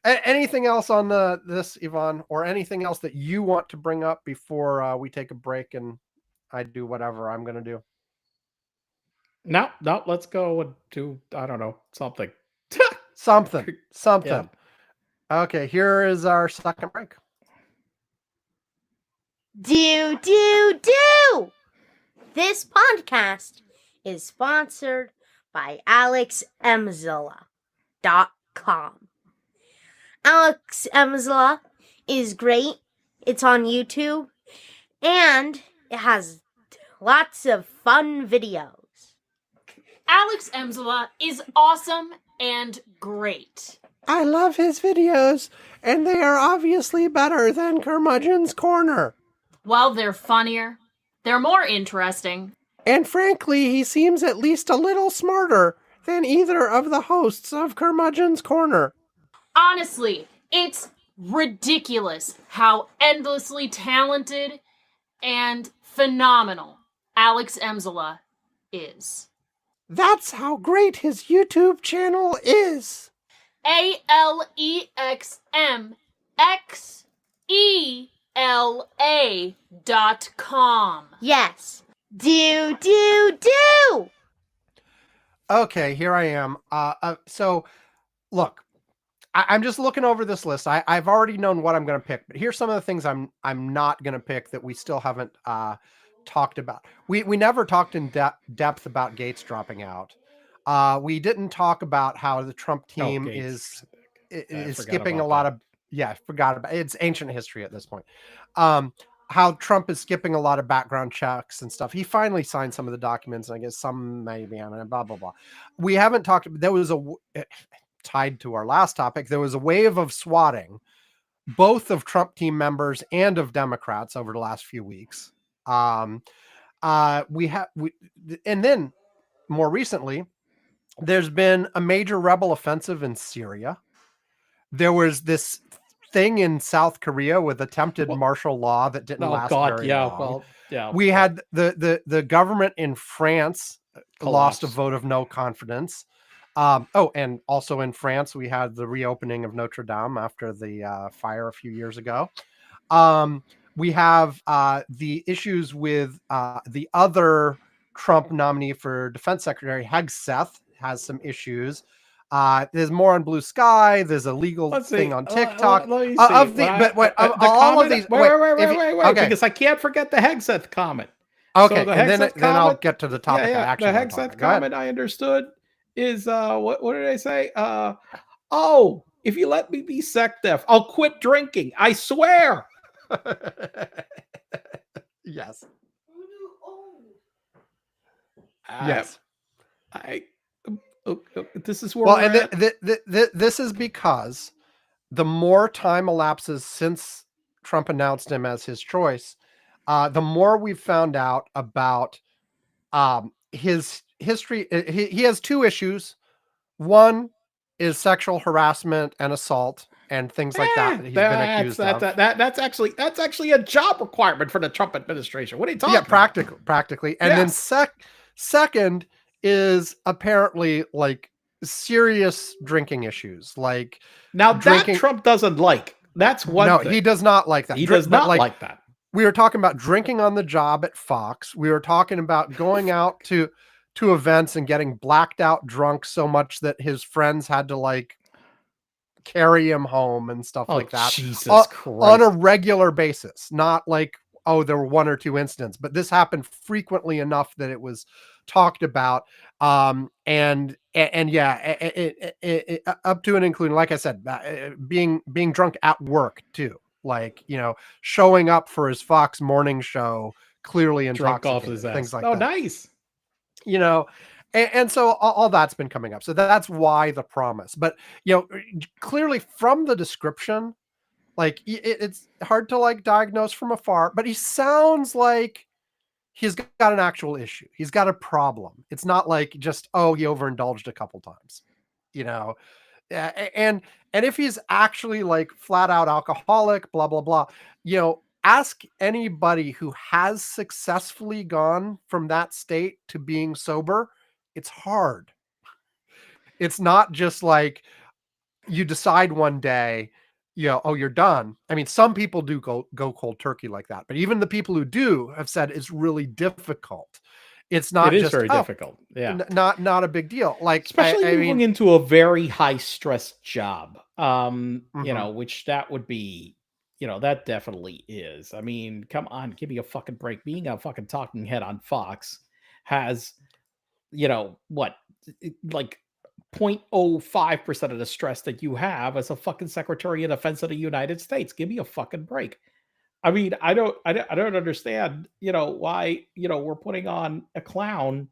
Anything else on this, Yvonne, or anything else that you want to bring up before we take a break and I do whatever I'm going to do? No, let's go and do, I don't know, something. Something. Yeah. Okay, here is our second break. Do. This podcast is sponsored by AlexEmzilla.com. Alex Emzilla is great. It's on YouTube, and it has lots of fun videos. Alex Emzilla is awesome and great. I love his videos, and they are obviously better than Curmudgeon's Corner. Well, they're funnier. They're more interesting. And frankly, he seems at least a little smarter than either of the hosts of Curmudgeon's Corner. Honestly, it's ridiculous how endlessly talented and phenomenal Alex Emzilla is. That's how great his YouTube channel is. AlexMXELA.com. Yes. Do. Okay, here I am. So, look, I'm just looking over this list. I've already known what I'm going to pick, but here's some of the things I'm not going to pick that we still haven't talked about. We never talked in depth about Gates dropping out. We didn't talk about how the Trump team is skipping a lot of. Yeah, forgot about it. It's ancient history at this point. How Trump is skipping a lot of background checks and stuff. He finally signed some of the documents, and I guess some may be on it, blah, blah, blah. We haven't talked. There was tied to our last topic. There was a wave of swatting, both of Trump team members and of Democrats over the last few weeks. And then more recently, there's been a major rebel offensive in Syria. There was this thing in South Korea with attempted martial law that didn't last very long. Well, yeah. We had the government in France lost a vote of no confidence. And also in France, we had the reopening of Notre Dame after the fire a few years ago. We have the issues with the other Trump nominee for defense secretary, Hegseth, has some issues. There's more on Blue Sky. There's a legal thing on TikTok. Let me see. All of these. Wait, because I can't forget the Hegseth comment. Okay, So and then I'll get to the topic. The Hegseth comment I understood is what did I say? Oh, if you let me be sec def, I'll quit drinking. I swear. Yes. Yes. This is where Well, we're and at. this is because the more time elapses since Trump announced him as his choice, the more we've found out about his history. He has two issues. One is sexual harassment and assault and things like that that he's been accused of. That's actually a job requirement for the Trump administration. What are you talking about? Practically. And then second is apparently like serious drinking issues. Like now drinking, that Trump doesn't like. That's one thing. he does not like that. He does not like that. We were talking about drinking on the job at Fox. We were talking about going out to events and getting blacked out drunk so much that his friends had to like carry him home and stuff like that. Jesus Christ. On a regular basis, not like, oh, there were one or two incidents, but this happened frequently enough that it was talked about. And yeah, up to and including, like I said, being drunk at work too. Like, showing up for his Fox morning show, clearly drunk intoxicated, off his ass. things like that. Oh, nice. And so all that's been coming up. So that's why the promise. But, clearly from the description, like it's hard to like diagnose from afar, but he sounds like he's got an actual issue. He's got a problem. It's not like just, oh, he overindulged a couple times, and if he's actually like flat out alcoholic, blah, blah, blah, ask anybody who has successfully gone from that state to being sober. It's hard. It's not just like you decide one day, oh, you're done. I mean, some people do go cold turkey like that, but even the people who do have said it's really difficult. It's not just very difficult. Yeah. Not a big deal. Like, especially moving into a very high stress job, which that would be, that definitely is. I mean, come on, give me a fucking break. Being a fucking talking head on Fox has, what, like 0.05% of the stress that you have as a fucking Secretary of Defense of the United States. Give me a fucking break. I mean, I don't understand, why, we're putting on a clown.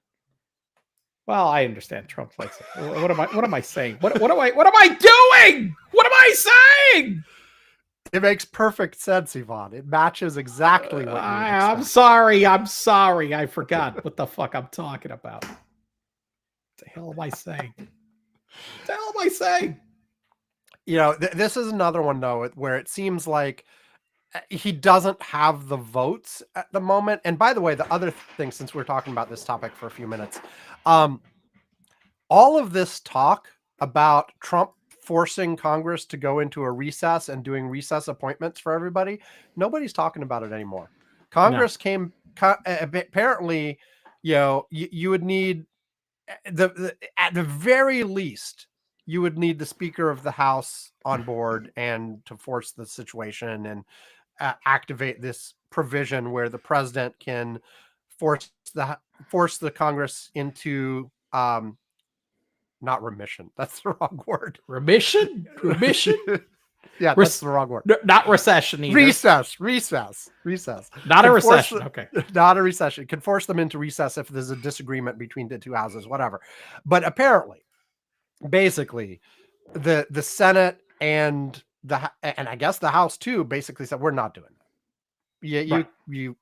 Well, I understand Trump likes it. What am I saying? What am I doing? What am I saying? It makes perfect sense, Yvonne. It matches exactly what you I'm sorry. I forgot what the fuck I'm talking about. What the hell am I saying? This is another one, though, where it seems like he doesn't have the votes at the moment. And by the way, the other thing, since we're talking about this topic for a few minutes, all of this talk about Trump forcing Congress to go into a recess and doing recess appointments for everybody, nobody's talking about it anymore. Congress apparently, you would need at the very least, you would need the Speaker of the House on board and to force the situation and activate this provision where the president can force the Congress into not remission. That's the wrong word. Remission? Yeah, that's the wrong word. Not recession either. Recess. Not a recession. Okay. Not a recession. Can force them into recess if there's a disagreement between the two houses, whatever. But apparently, basically, the Senate and I guess the House too basically said, we're not doing that.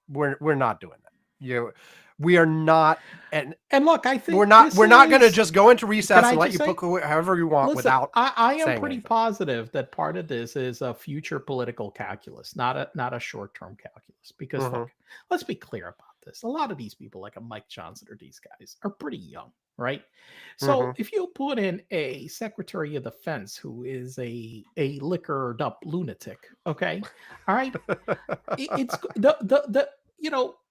We're not doing that. We are not, and look, I think we're not going to just go into recess and let you put however you want. Listen, I am pretty positive that part of this is a future political calculus, not a short-term calculus. Because look, let's be clear about this. A lot of these people, like a Mike Johnson or these guys, are pretty young, right? So if you put in a Secretary of Defense who is a liquored up lunatic, okay, all right, it's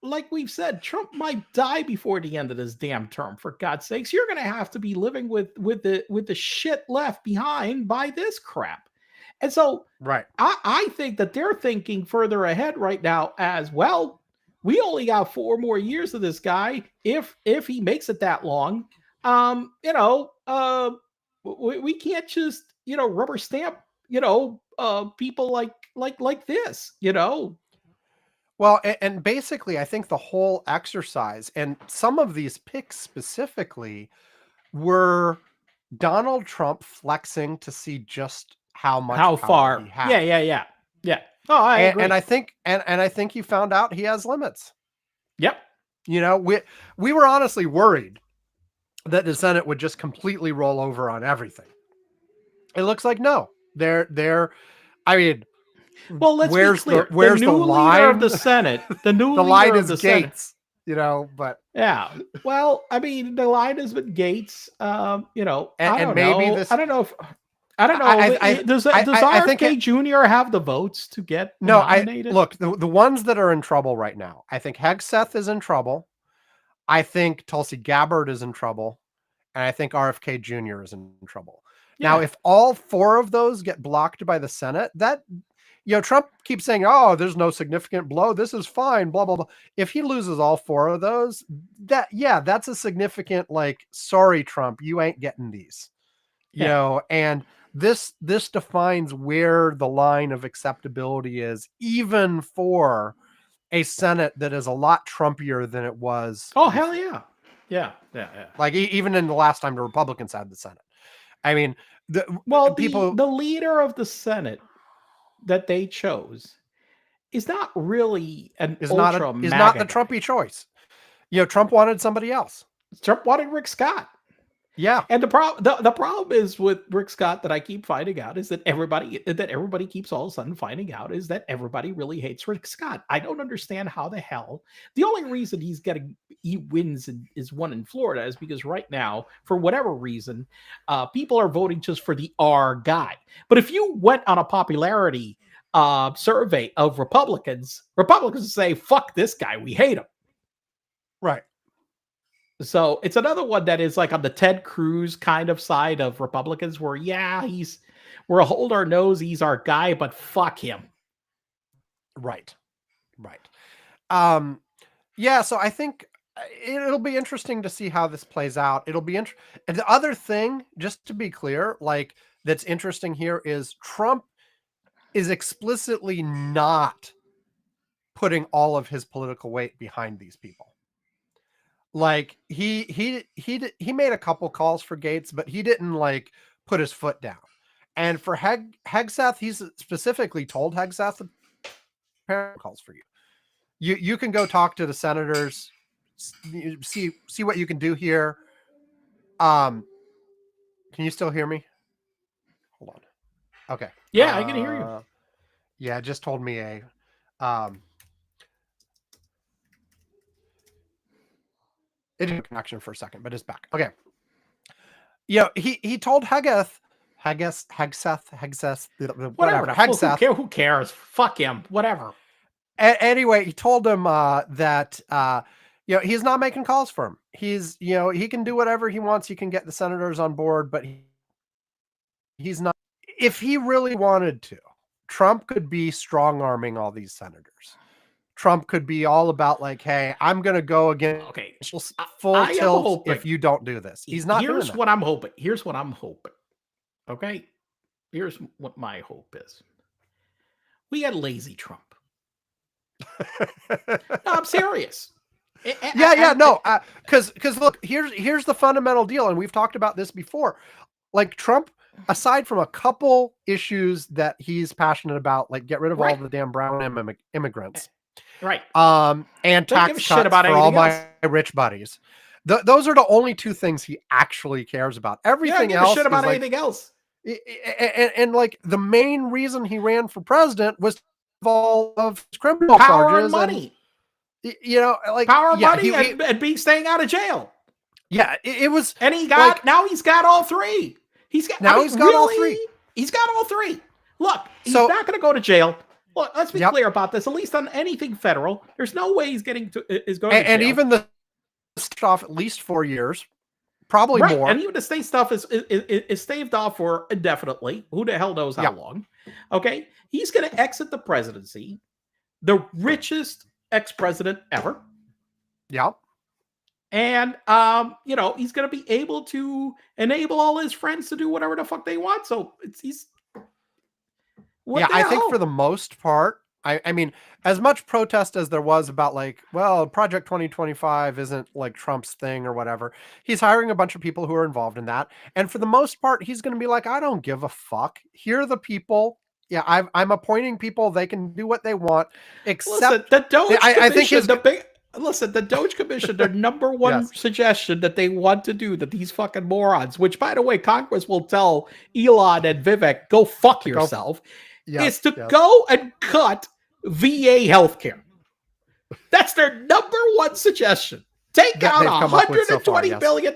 like we've said, Trump might die before the end of this damn term. For God's sakes, you're going to have to be living with the shit left behind by this crap. And so, right, I think that they're thinking further ahead right now as well. We only got 4 more years of this guy, if he makes it that long. You know, we can't just, you know, rubber stamp, you know, people like this, you know. Well, and basically, I think the whole exercise and some of these picks specifically were Donald Trump flexing to see just how much How power he far? had. Yeah. Oh, I agree. And I think and I think he found out he has limits. Yep. You know, we were honestly worried that the Senate would just completely roll over on everything. It looks like no. They're I mean, Well, let's be clear. The where's the new leader of line? the Senate, the new The leader line of is the Senate. Gates, you know, but Yeah. Well, I mean, the line is with Gates. You know, I and don't maybe know. this I don't know if I don't know. Does I think RFK Jr. have the votes to get no, nominated? look, the ones that are in trouble right now. I think Hegseth is in trouble. I think Tulsi Gabbard is in trouble, and I think RFK Jr. is in trouble. Now, Yeah. if all four of those get blocked by the Senate, that, you know, Trump keeps saying, "Oh, there's no significant blow. This is fine." Blah blah blah. If he loses all four of those, that's a significant, like, sorry, Trump, you ain't getting these. You Yeah. know, and this defines where the line of acceptability is, even for a Senate that is a lot Trumpier than it was. Oh, hell yeah. Yeah. Like even in the last time the Republicans had the Senate. I mean, Well, people the leader of the Senate that they chose is not really an is not ultra is not MAGA the guy. Trumpy choice. You know, Trump wanted somebody else. Trump wanted Rick Scott. Yeah. And the problem is with Rick Scott that I keep finding out is that everybody keeps all of a sudden finding out is that everybody really hates Rick Scott. I don't understand how the hell. The only reason he wins and is one in Florida is because right now, for whatever reason, people are voting just for the R guy. But if you went on a popularity survey of Republicans say, "Fuck this guy, we hate him." Right. So it's another one that is like on the Ted Cruz kind of side of Republicans where, yeah, we'll hold our nose, he's our guy, but fuck him. Right. Yeah, so I think it'll be interesting to see how this plays out. It'll be and the other thing, just to be clear, like, that's interesting here is Trump is explicitly not putting all of his political weight behind these people. Like he made a couple calls for Gates, but he didn't like put his foot down. And for Hegseth, he's specifically told Hegseth calls for you. You can go talk to the senators, see what you can do here. Can you still hear me? Hold on. Okay. Yeah, I can hear you. Yeah, it just told me it didn't connection for a second, but it's back. Okay. You know, he told Hegseth, whatever, Hegseth. Who cares? Fuck him. Whatever. Anyway, he told him that you know, he's not making calls for him. He's, you know, he can do whatever he wants. He can get the senators on board, but he's not. If he really wanted to, Trump could be strong arming all these senators. Trump could be all about like, hey, I'm going to go against full tilt if you don't do this. He's not. Here's what I'm hoping. Okay. Here's what my hope is. We had lazy Trump. No, I'm serious. Because look, here's the fundamental deal, and we've talked about this before. Like Trump, aside from a couple issues that he's passionate about, like get rid of all the damn brown immigrants, right? And tax cuts for all my rich buddies. Those are the only two things he actually cares about. Everything else, shit about anything else. And like the main reason he ran for president was all of his criminal power charges and money. You know, like power, money, and being staying out of jail. Yeah, it was, and he got like, now he's got all three. He's got all three. He's got all three. Look, he's not going to go to jail. Look, let's be clear about this. At least on anything federal, there's no way he's going to jail. And even the stuff at least 4 years, probably more. And even the state stuff is staved off for indefinitely. Who the hell knows how long? Okay, he's going to exit the presidency, the richest ex-president ever. Yeah. And he's going to be able to enable all his friends to do whatever the fuck they want. So he's what Yeah, the I think for hell? the most part, I mean, as much protest as there was about like, well, Project 2025 isn't like Trump's thing or whatever. He's hiring a bunch of people who are involved in that. And for the most part, he's going to be like, I don't give a fuck. Here are the people. Yeah, I'm appointing people. They can do what they want, Listen, except the Doge I think Commission, his the Doge Commission, their number one yes, suggestion that they want to do, that these fucking morons, which by the way, Congress will tell Elon and Vivek, go fuck to go. yourself, is Yes, to yes. go and cut VA healthcare. That's their number one suggestion. Take That out they've come up with so far, 120 yes. billion,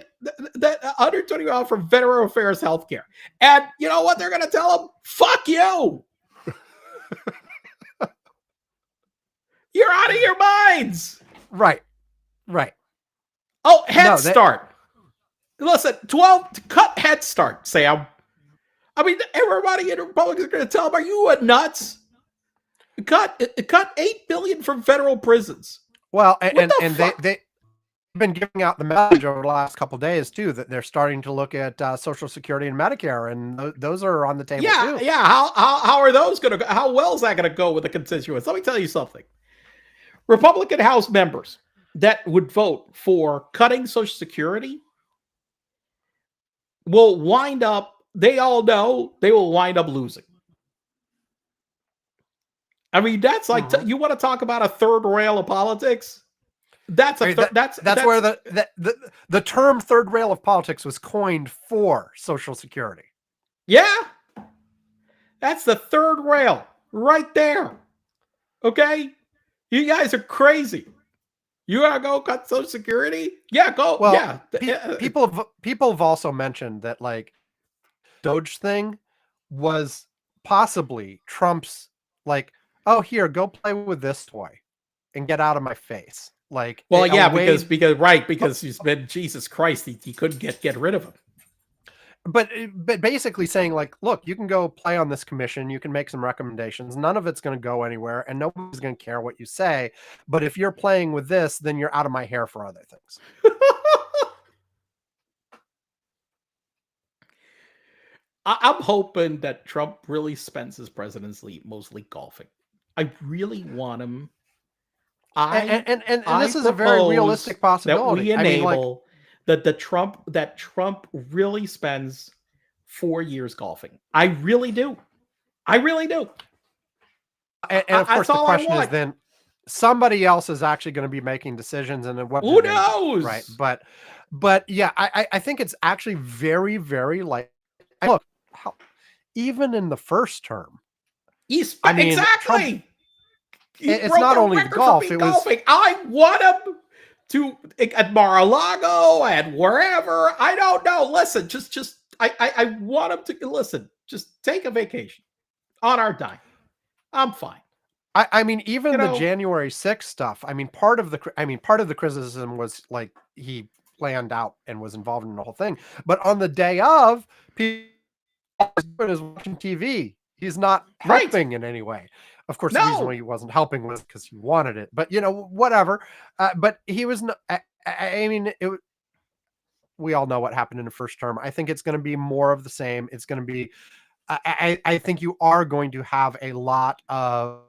that 120 billion for Veteran Affairs healthcare. And you know what they're going to tell them? Fuck you. You're out of your minds. Right. Oh, Head No, Start. Listen, cut Head Start, Sam. I mean, everybody in the Republic is going to tell them, are you nuts? Cut $8 billion from federal prisons. Well, What and the fuck? they've been giving out the message over the last couple of days too that they're starting to look at Social Security and Medicare, and those are on the table Yeah, too. yeah. How are those going to go? How well is that going to go with the constituents? Let me tell you something. Republican House members that would vote for cutting Social Security will wind up, they all know they will wind up losing. I mean, that's like, you want to talk about a third rail of politics? That's I mean, that's where the term third rail of politics was coined for Social Security. Yeah. That's the third rail right there. Okay? You guys are crazy. You gotta go cut Social Security? Yeah, go. Well, yeah. People have also mentioned that like Doge thing was possibly Trump's like, oh, here, go play with this toy and get out of my face. Like, well, yeah, because he's been, Jesus Christ, he couldn't get rid of him. But basically saying like, look, you can go play on this commission, you can make some recommendations, none of it's going to go anywhere and nobody's going to care what you say, but if you're playing with this, then you're out of my hair for other things. I'm hoping that Trump really spends his presidency mostly golfing. I really want him. And this is a very realistic possibility. That we enable that Trump really spends 4 years golfing. I really do. And of course, the question is then somebody else is actually going to be making decisions, and what who knows, right? But yeah, I think it's actually very, very like, look, even in the first term, exactly. Trump, it's not only golf. It was golfing. I want him to at Mar-a-Lago and wherever. I don't know. Listen, just I want him to listen. Just take a vacation on our dime. I'm fine. I mean, even the January 6th stuff. I mean, part of the criticism was like he planned out and was involved in the whole thing. But on the day of, people is watching TV. He's not helping in any way. Of course, the reason why he wasn't helping was because he wanted it. But whatever. But he was. I mean, we all know what happened in the first term. I think it's going to be more of the same. It's going to be. I think you are going to have a lot of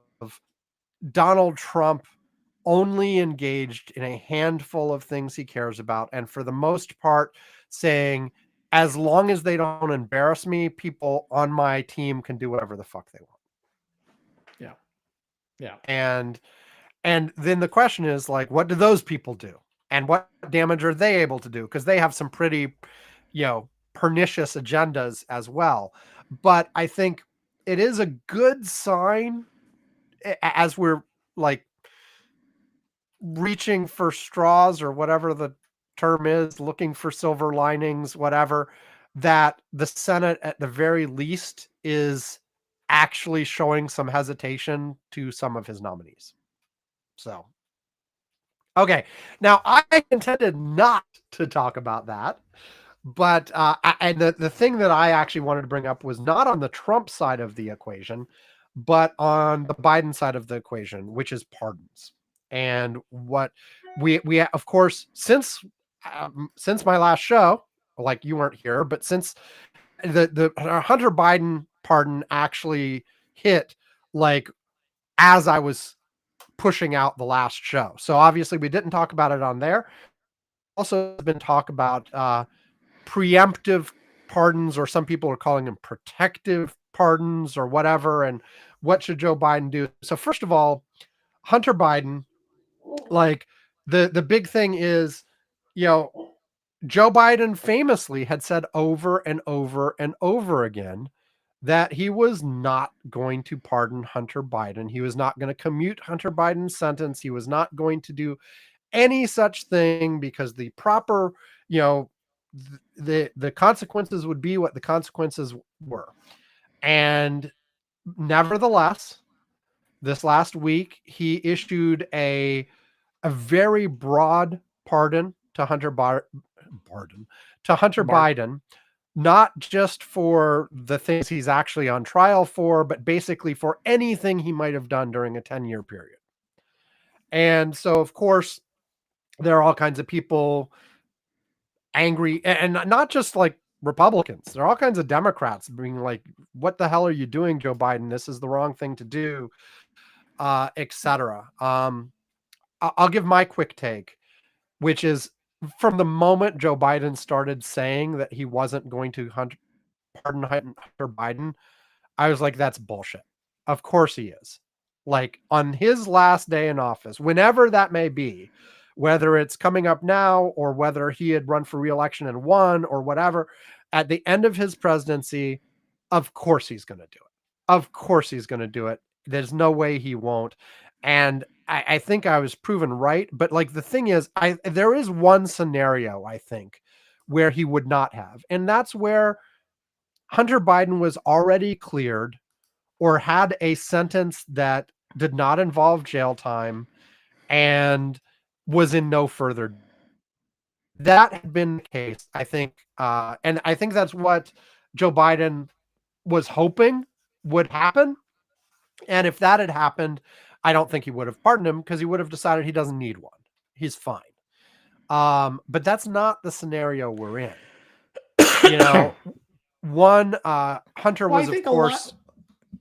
Donald Trump only engaged in a handful of things he cares about, and for the most part, saying, as long as they don't embarrass me, people on my team can do whatever the fuck they want. Yeah. And then the question is like, what do those people do? And what damage are they able to do? Because they have some pretty, pernicious agendas as well. But I think it is a good sign as we're like reaching for straws or whatever the term is, looking for silver linings, whatever, that the Senate at the very least is actually showing some hesitation to some of his nominees. So, okay. Now I intended not to talk about that, but and the thing that I actually wanted to bring up was not on the Trump side of the equation, but on the Biden side of the equation, which is pardons. And what we of course, since my last show, like you weren't here, but since the Hunter Biden pardon actually hit, like as I was pushing out the last show. So obviously we didn't talk about it on there. Also been talk about preemptive pardons, or some people are calling them protective pardons or whatever. And what should Joe Biden do? So first of all, Hunter Biden, like the big thing is, you know, Joe Biden famously had said over and over and over again that he was not going to pardon Hunter Biden. He was not going to commute Hunter Biden's sentence. He was not going to do any such thing because the proper, you know, the consequences would be what the consequences were. And nevertheless, this last week he issued a very broad pardon to Hunter Biden, not just for the things he's actually on trial for, but basically for anything he might have done during a 10-year period. And so, of course, there are all kinds of people angry, and not just like Republicans. There are all kinds of Democrats being like, what the hell are you doing, Joe Biden? This is the wrong thing to do, etc. I'll give my quick take, which is from the moment Joe Biden started saying that he wasn't going to pardon Hunter Biden, I was like, that's bullshit. Of course he is. Like on his last day in office, whenever that may be, whether it's coming up now or whether he had run for re-election and won or whatever, at the end of his presidency, of course he's going to do it. Of course he's going to do it. There's no way he won't. And I think I was proven right. But like the thing is, there is one scenario, I think, where he would not have. And that's where Hunter Biden was already cleared or had a sentence that did not involve jail time and was in no further. That had been the case, I think. And I think that's what Joe Biden was hoping would happen. And if that had happened, I don't think he would have pardoned him because he would have decided he doesn't need one. He's fine. But that's not the scenario we're in. You know, one, Hunter was, of course.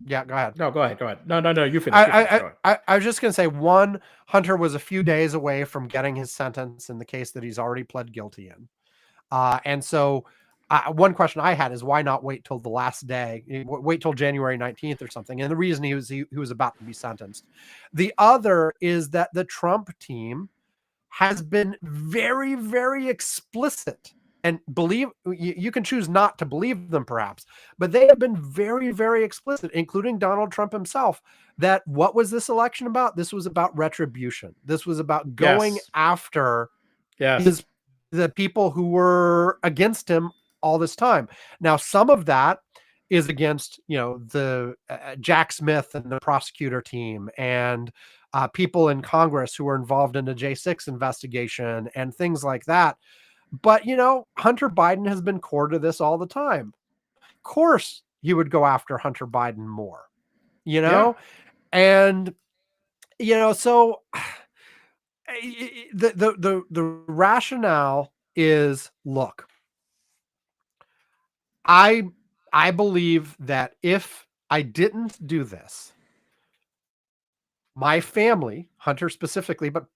Yeah, go ahead. No, go ahead. No, you finish. I was just going to say, one, Hunter was a few days away from getting his sentence in the case that he's already pled guilty in. And so one question I had is, why not wait till the last day? Wait till January 19th or something. And the reason he was about to be sentenced. The other is that the Trump team has been very, very explicit. And believe, you can choose not to believe them perhaps, but they have been very, very explicit, including Donald Trump himself, that what was this election about? This was about retribution. This was about going after the people who were against him all this time. Now, some of that is against, you know, the Jack Smith and the prosecutor team and people in Congress who were involved in the J6 investigation and things like that. But, you know, Hunter Biden has been core to this all the time. Of course, you would go after Hunter Biden more, you know? Yeah. And, you know, so the rationale is, look, I believe that if I didn't do this, my family, Hunter specifically, but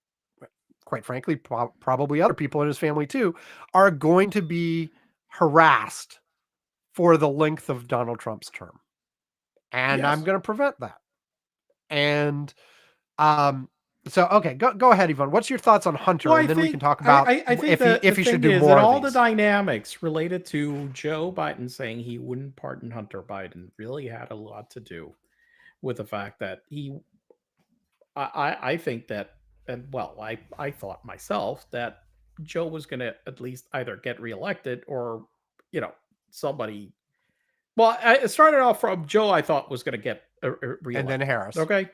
quite frankly, probably other people in his family too, are going to be harassed for the length of Donald Trump's term. And I'm going to prevent that. And so, okay, go ahead, Yvonne. What's your thoughts on Hunter? Well, and then we can talk about if he should do more. All the dynamics related to Joe Biden saying he wouldn't pardon Hunter Biden really had a lot to do with the fact that I think that, and well, I thought myself that Joe was going to at least either get reelected or, you know, somebody. Well, it started off from Joe, I thought was going to get reelected. And then Harris. Okay.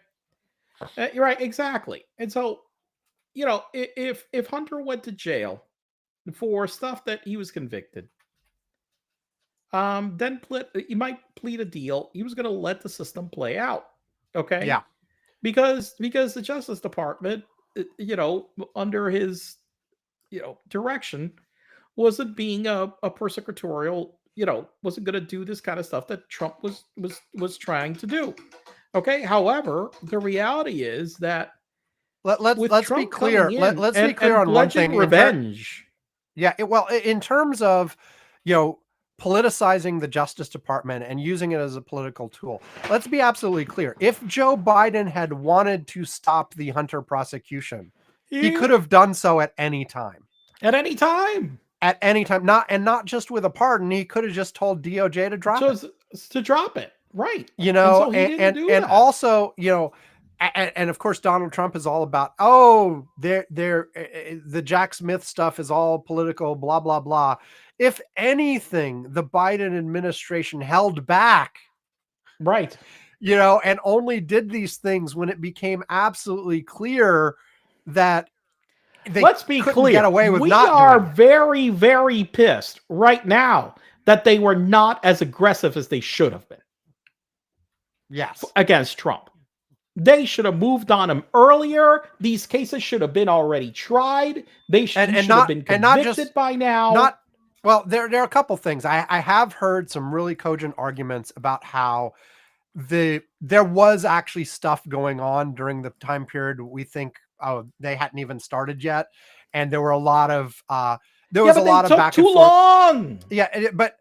You're right. Exactly. And so, you know, if Hunter went to jail for stuff that he was convicted, then he might plead a deal. He was going to let the system play out. Okay. Yeah. Because the Justice Department under his, direction, wasn't being a persecutorial, wasn't going to do this kind of stuff that Trump was trying to do. Okay. However, the reality is that with Let's be Trump clear. coming in Let's be clear and on one pledging thing. revenge. Yeah, in terms of, politicizing the Justice Department and using it as a political tool, let's be absolutely clear. If Joe Biden had wanted to stop the Hunter prosecution, he could have done so at any time. At any time. At any time. Not just with a pardon. He could have just told DOJ to drop it. To drop it. Right. And so he didn't do that. Also, and of course, Donald Trump is all about, the Jack Smith stuff is all political, blah, blah, blah. If anything, the Biden administration held back. Right. And only did these things when it became absolutely clear that let's be clear. Get away with we not are doing it. very, very pissed right now that they were not as aggressive as they should have been. Yes. Against Trump. They should have moved on him earlier. These cases should have been already tried. They should have been convicted by now. Well, there are a couple things. I have heard some really cogent arguments about how there was actually stuff going on during the time period we think they hadn't even started yet, and there were a lot of there was a lot of back and forth. Too long. Yeah, but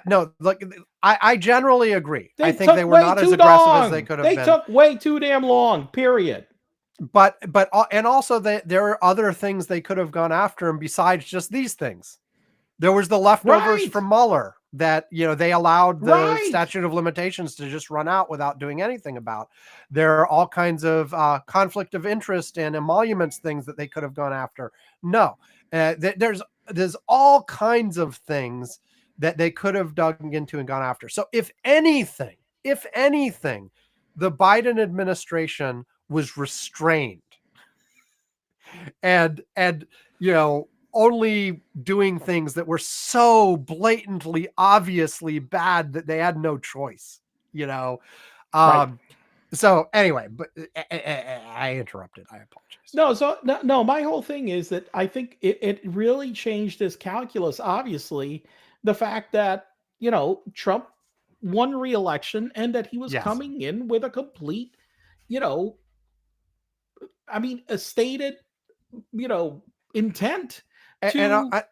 no, look, I generally agree. I think they were way not too as aggressive long. as they could have been. They took way too damn long. Period. But and also there are other things they could have gone after him besides just these things. There was the leftovers from Mueller that, they allowed the statute of limitations to just run out without doing anything about. There are all kinds of conflict of interest and emoluments things that they could have gone after. No, there's all kinds of things that they could have dug into and gone after. So if anything, the Biden administration was restrained and only doing things that were so blatantly, obviously bad that they had no choice, So anyway, but I interrupted. I apologize. No, my whole thing is that I think it really changed this calculus. Obviously, the fact that, Trump won re-election and that he was coming in with a complete, a stated, intent to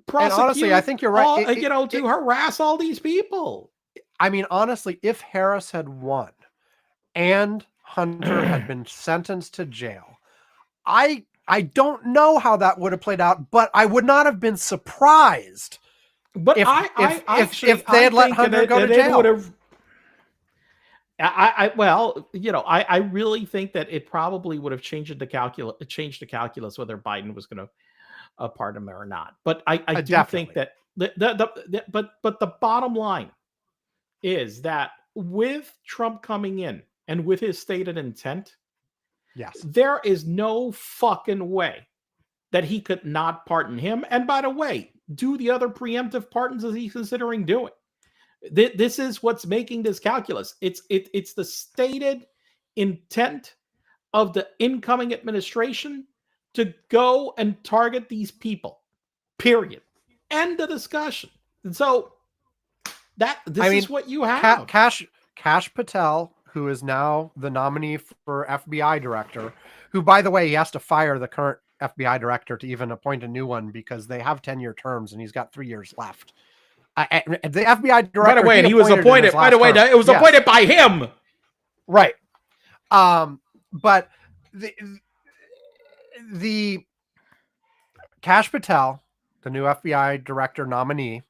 prosecute. And honestly, I think you're right. To harass all these people. Honestly, if Harris had won and Hunter had been sentenced to jail, I don't know how that would have played out, but I would not have been surprised. But if they had let Hunter go to jail. I really think that it probably would have changed the calculus whether Biden was going to pardon him or not. But I do think that but the bottom line is that with Trump coming in and with his stated intent, there is no fucking way that he could not pardon him. And by the way, do the other preemptive pardons as he's considering doing. This is what's making this calculus. It's the stated intent of the incoming administration to go and target these people. Period. End of discussion. And so this is what you have. Kash Patel, who is now the nominee for FBI director, who, by the way, he has to fire the current FBI director to even appoint a new one because they have 10-year terms and he's got 3 years left. The FBI director. By the way, and he was appointed. By the way, it was appointed by him. Right. But the Kash Patel, the new FBI director nominee,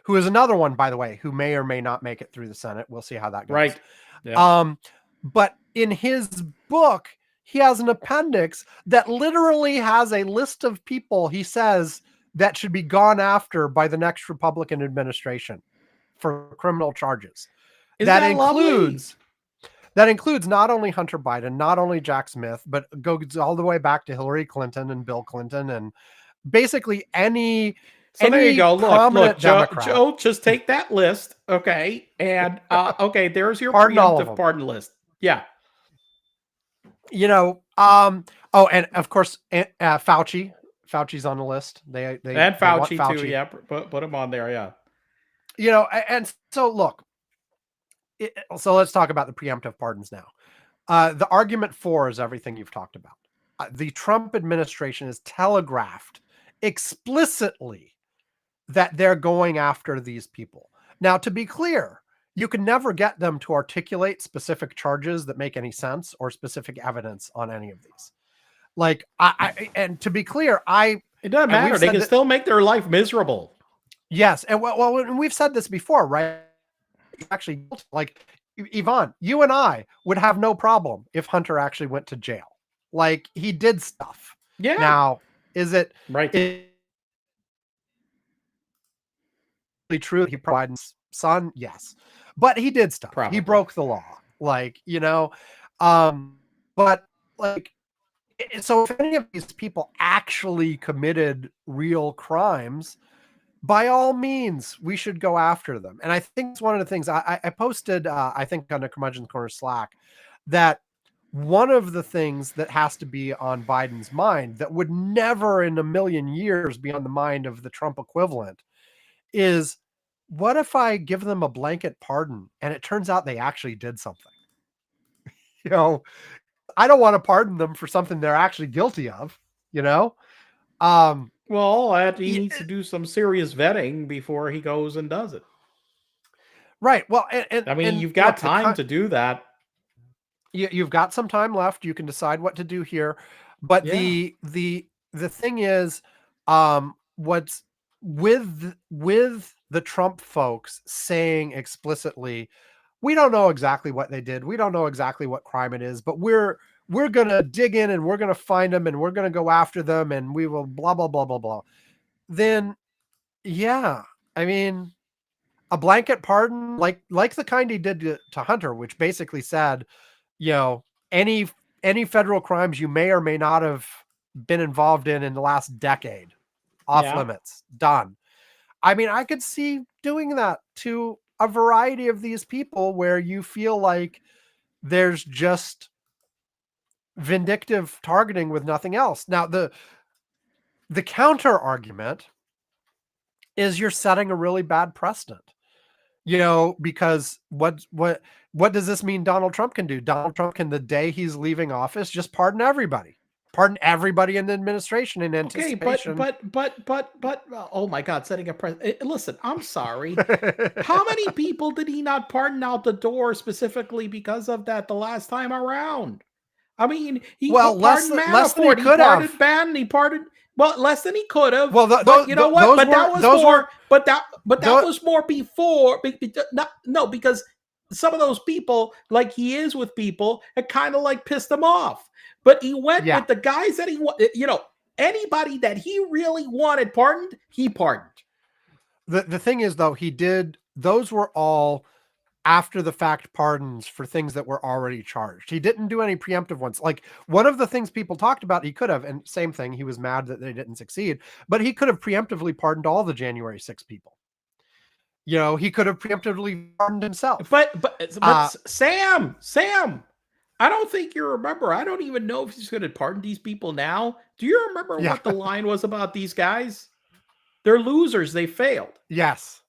who is another one, by the way, who may or may not make it through the Senate. We'll see how that goes. Right. Yeah. But in his book, he has an appendix that literally has a list of people he says that should be gone after by the next Republican administration for criminal charges. That includes not only Hunter Biden, not only Jack Smith, but goes all the way back to Hillary Clinton and Bill Clinton and basically any. So there you go. Look, Joe, just take that list, okay? And okay, there's your preemptive pardon list. Yeah. Oh, and of course, Fauci's on the list. They And they want Fauci, Fauci. too. Yeah, put him on there. Yeah. And so look. So let's talk about the preemptive pardons now. The argument for is everything you've talked about. The Trump administration has telegraphed explicitly that they're going after these people. Now, to be clear, you can never get them to articulate specific charges that make any sense or specific evidence on any of these. Like, and to be clear, it doesn't matter. They can still make their life miserable. Yes, and well, we've said this before, right? Actually, like Yvonne, you and I would have no problem if Hunter actually went to jail. Like, he did stuff. Yeah. Now, is it right? True that he provided son? Yes, but he did stuff. Probably. He broke the law. Like, but like, so if any of these people actually committed real crimes, by all means, we should go after them. And I think it's one of the things I posted, I think on the Curmudgeon Corner Slack, that one of the things that has to be on Biden's mind that would never in a million years be on the mind of the Trump equivalent is, what if I give them a blanket pardon and it turns out they actually did something? I don't want to pardon them for something they're actually guilty of, Well, he needs to do some serious vetting before he goes and does it. Right. Well, I mean, you've got time to do that. You've got some time left. You can decide what to do here. But the thing is, what's with the Trump folks saying explicitly, we don't know exactly what they did. We don't know exactly what crime it is, but we're going to dig in and we're going to find them and we're going to go after them and we will blah, blah, blah, blah, blah. Then, yeah, I mean, a blanket pardon, like the kind he did to Hunter, which basically said, any federal crimes you may or may not have been involved in the last decade, off limits, done. I mean, I could see doing that to a variety of these people where you feel like there's just vindictive targeting with nothing else. Now, the counter argument is you're setting a really bad precedent, because what does this mean Donald Trump can do? Donald Trump can, the day he's leaving office, just pardon everybody in the administration in anticipation. Okay, but oh my God, setting a precedent. Listen, I'm sorry. How many people did he not pardon out the door specifically because of that the last time around? I mean, he pardoned Manafort, he pardoned Bannon, he pardoned less than he could have. Well, but you know what? But that was more. But that was more before. No, because some of those people, like he is with people, it kind of like pissed him off. But he went with the guys that he wanted. Anybody that he really wanted pardoned, he pardoned. The thing is, though, he did. Those were all after the fact pardons for things that were already charged. He didn't do any preemptive ones. Like, one of the things people talked about, he could have, and same thing, he was mad that they didn't succeed, but he could have preemptively pardoned all the January 6 people. He could have preemptively pardoned himself. But Sam, I don't think you remember. I don't even know if he's going to pardon these people now. Do you remember what the line was about these guys? They're losers. They failed. Yes.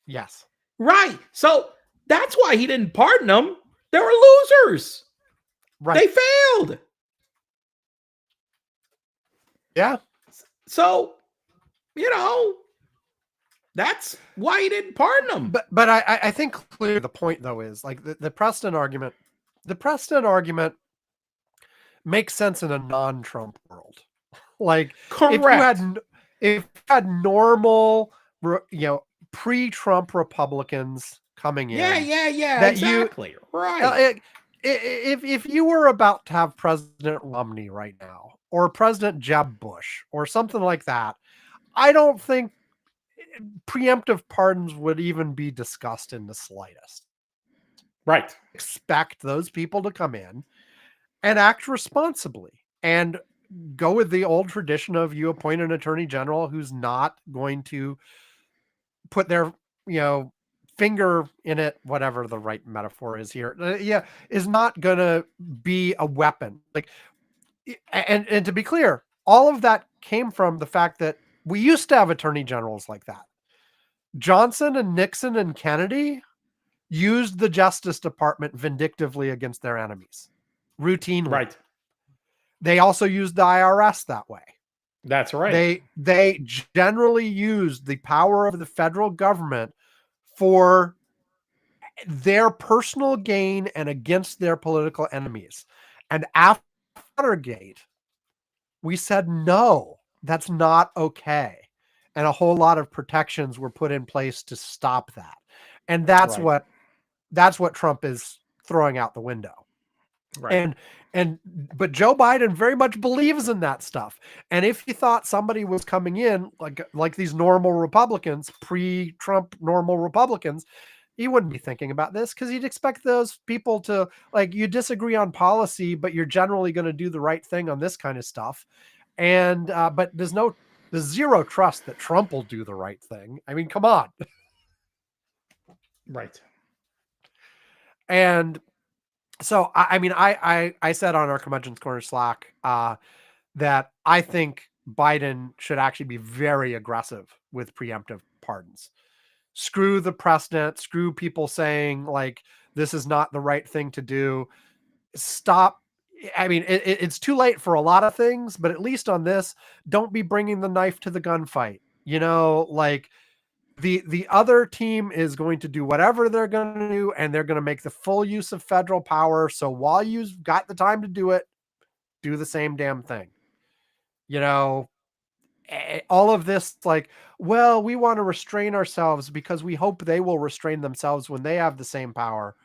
Right. So that's why he didn't pardon them. They were losers. Right. They failed. Yeah. So, that's why he didn't pardon them. But I think clearly the point, though, is like the precedent argument. The precedent argument makes sense in a non-Trump world. Like, correct. If you had normal, pre-Trump Republicans coming in. Yeah. Exactly. Right. If you were about to have President Romney right now, or President Jeb Bush, or something like that, I don't think preemptive pardons would even be discussed in the slightest. Right. Expect those people to come in and act responsibly and go with the old tradition of you appoint an attorney general who's not going to put their, finger in it, whatever the right metaphor is here. Is not going to be a weapon. Like, and to be clear, all of that came from the fact that we used to have attorney generals like that. Johnson and Nixon and Kennedy used the Justice Department vindictively against their enemies, routinely. Right. They also used the IRS that way. That's right. They generally used the power of the federal government for their personal gain and against their political enemies. And after Watergate, we said, no, that's not okay. And a whole lot of protections were put in place to stop that. And that's Right. what Trump is throwing out the window. Right. But Joe Biden very much believes in that stuff. And if he thought somebody was coming in like these normal Republicans, pre-Trump normal Republicans, he wouldn't be thinking about this, because he'd expect those people to, like, you disagree on policy, but you're generally going to do the right thing on this kind of stuff. And but there's zero trust that Trump will do the right thing. I mean, come on. Right. And so I said on our Curmudgeon's Corner Slack that I think Biden should actually be very aggressive with preemptive pardons. Screw the precedent, screw people saying like this is not the right thing to do. Stop. I mean, it's too late for a lot of things, but at least on this, don't be bringing the knife to the gunfight. Like the other team is going to do whatever they're going to do, and they're going to make the full use of federal power. So while you've got the time to do it, do the same damn thing. All of this, like, well, we want to restrain ourselves because we hope they will restrain themselves when they have the same power.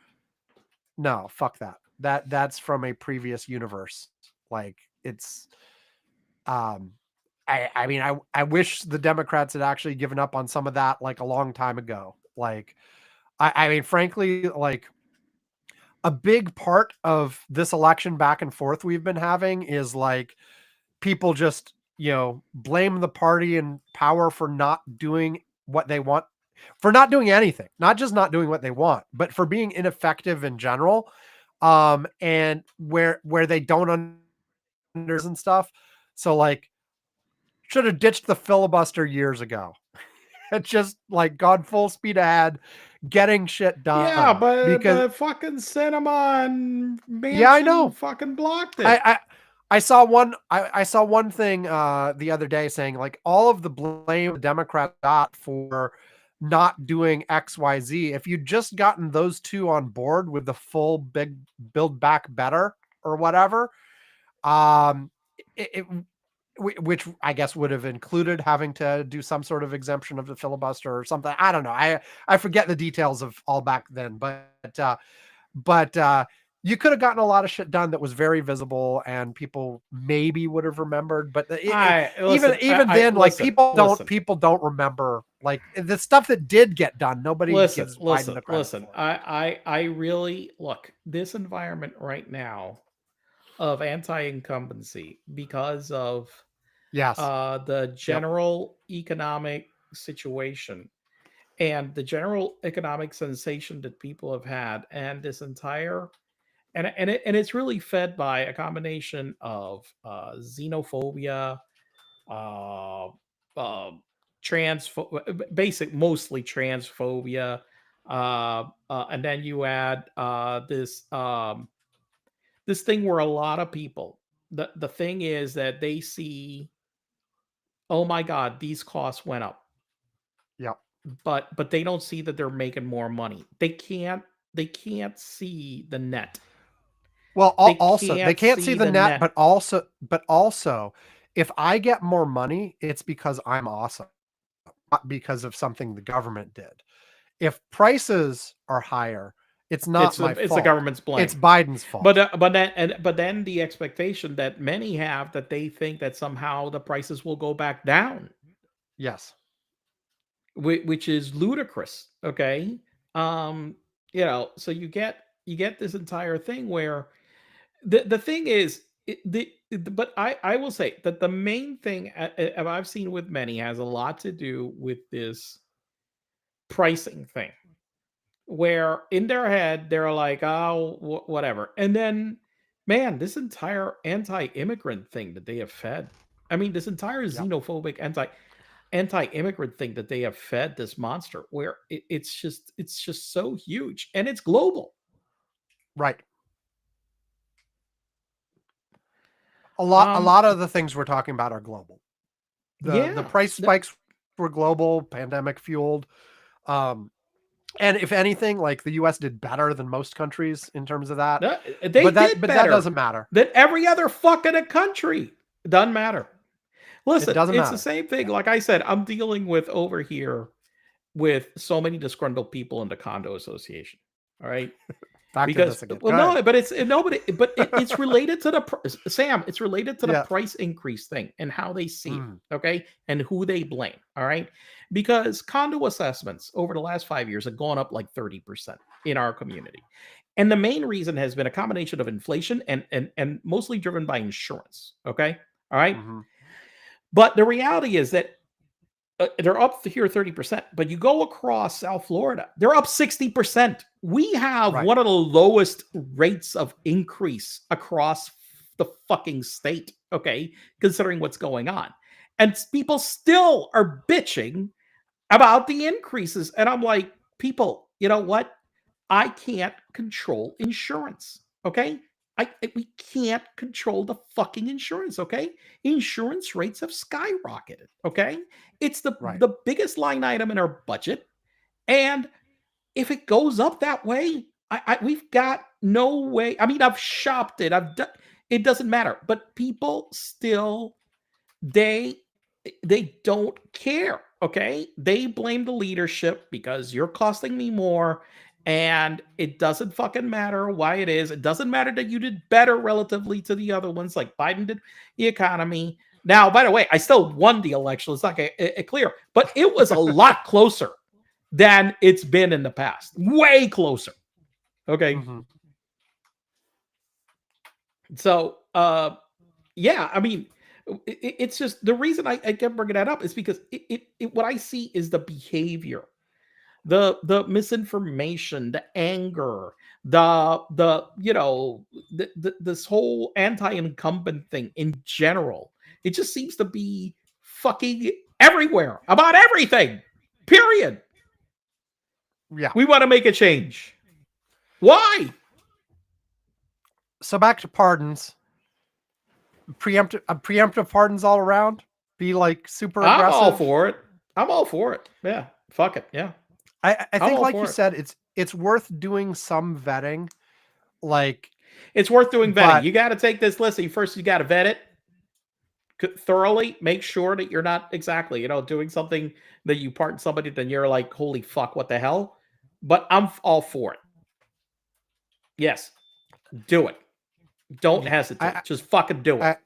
No, fuck that. That's from a previous universe. Like, it's, I mean, I wish the Democrats had actually given up on some of that like a long time ago. Like, I mean, frankly, like a big part of this election back and forth we've been having is like people just, blame the party in power for not doing what they want, for not doing anything, not just not doing what they want, but for being ineffective in general. And where they don't understand and stuff. So like, should have ditched the filibuster years ago. It's just like gone full speed ahead, getting shit done. Yeah, but because fucking Cinema and Manchin yeah, I know. fucking blocked it. I saw one. I saw one thing the other day saying like all of the blame the Democrats got for not doing XYZ. If you'd just gotten those two on board with the full big Build Back Better or whatever, which I guess would have included having to do some sort of exemption of the filibuster or something. I don't know. I forget the details of all back then, but you could have gotten a lot of shit done that was very visible and people maybe would have remembered. But even then, people don't remember like the stuff that did get done. Nobody gives Biden the credit for. I really look this environment right now of anti-incumbency because of the general economic situation and the general economic sensation that people have had, and this entire and it's really fed by a combination of xenophobia, uh, mostly transphobia, and then you add this thing where a lot of people, the thing is that they see, oh my god, these costs went up, Yep. but they don't see that they're making more money. They can't see the net. Well, they can't see the net, but also, if I get more money, it's because I'm awesome, not because of something the government did. If prices are higher, it's not my fault. It's the government's blame. It's Biden's fault. But then the expectation that many have that they think that somehow the prices will go back down. Yes. Which is ludicrous. Okay. So you get this entire thing where the thing is but I will say that the main thing I've seen with many has a lot to do with this pricing thing, where in their head they're like, oh, whatever, and then Man, this entire anti-immigrant thing that they have fed. I mean, this entire xenophobic anti-immigrant thing that they have fed this monster, where it's just so huge and it's global. Right. A lot of the things we're talking about are global. The price spikes were global, pandemic fueled. And if anything, like the US did better than most countries in terms of that. They but did that better doesn't matter. than every other fucking country. Doesn't matter. Listen, It doesn't it's matter. the same thing. Like I said, I'm dealing with over here with so many disgruntled people in the condo association. All right. Back to this again. Well, no, but it's related to the Sam. It's related to the price increase thing and how they see it, okay, and who they blame. All right, because condo assessments over the last 5 years have gone up like 30% in our community, and the main reason has been a combination of inflation and mostly driven by insurance. Okay, all right, but the reality is that they're up here 30%, but you go across South Florida, they're up 60%. We have one of the lowest rates of increase across the fucking state, okay, considering what's going on. And people still are bitching about the increases. And I'm like, people, you know what? I can't control insurance, okay? We can't control the fucking insurance, okay? Insurance rates have skyrocketed, okay? It's the biggest line item in our budget, and if it goes up that way, we've got no way. I mean, I've shopped it. I've done. It doesn't matter, but people still they don't care, okay? They blame the leadership because you're costing me more. And it doesn't fucking matter why it is. It doesn't matter that you did better relatively to the other ones, like Biden did the economy. Now, by the way, I still won the election. It's not clear, but it was a lot closer than it's been in the past. Way closer. Okay. So, yeah, I mean, it's just the reason I kept bringing that up is because what I see is the behavior. The misinformation, the anger, this whole anti-incumbent thing in general, it just seems to be fucking everywhere about everything. Period. Yeah. We want to make a change. Why? So back to pardons. Preemptive pardons all around. Be like super aggressive. I'm all for it. Yeah. Fuck it. Yeah. I think, like you said, it's worth doing some vetting. Like, it's worth doing vetting. You got to take this list. First, you got to vet it thoroughly. Make sure that you're not doing something that you pardon somebody, then you're like, holy fuck, what the hell? But I'm all for it. Yes, do it. Don't hesitate. Just fucking do it.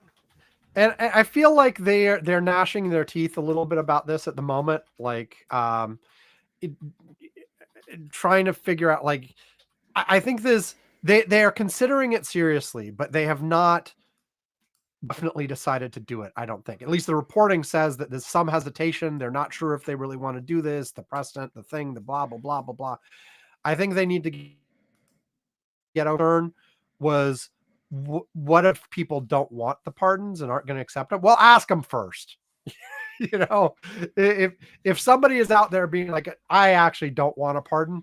And I feel like they're gnashing their teeth a little bit about this at the moment. Like, trying to figure out, like, I think they are considering it seriously, but they have not definitely decided to do it. I don't think, at least the reporting says that there's some hesitation. They're not sure if they really want to do this, the precedent, the thing, the blah, blah, blah, blah, blah. I think they need to get over was what if people don't want the pardons and aren't going to accept them? Well, ask them first. If somebody is out there being like, I actually don't want a pardon,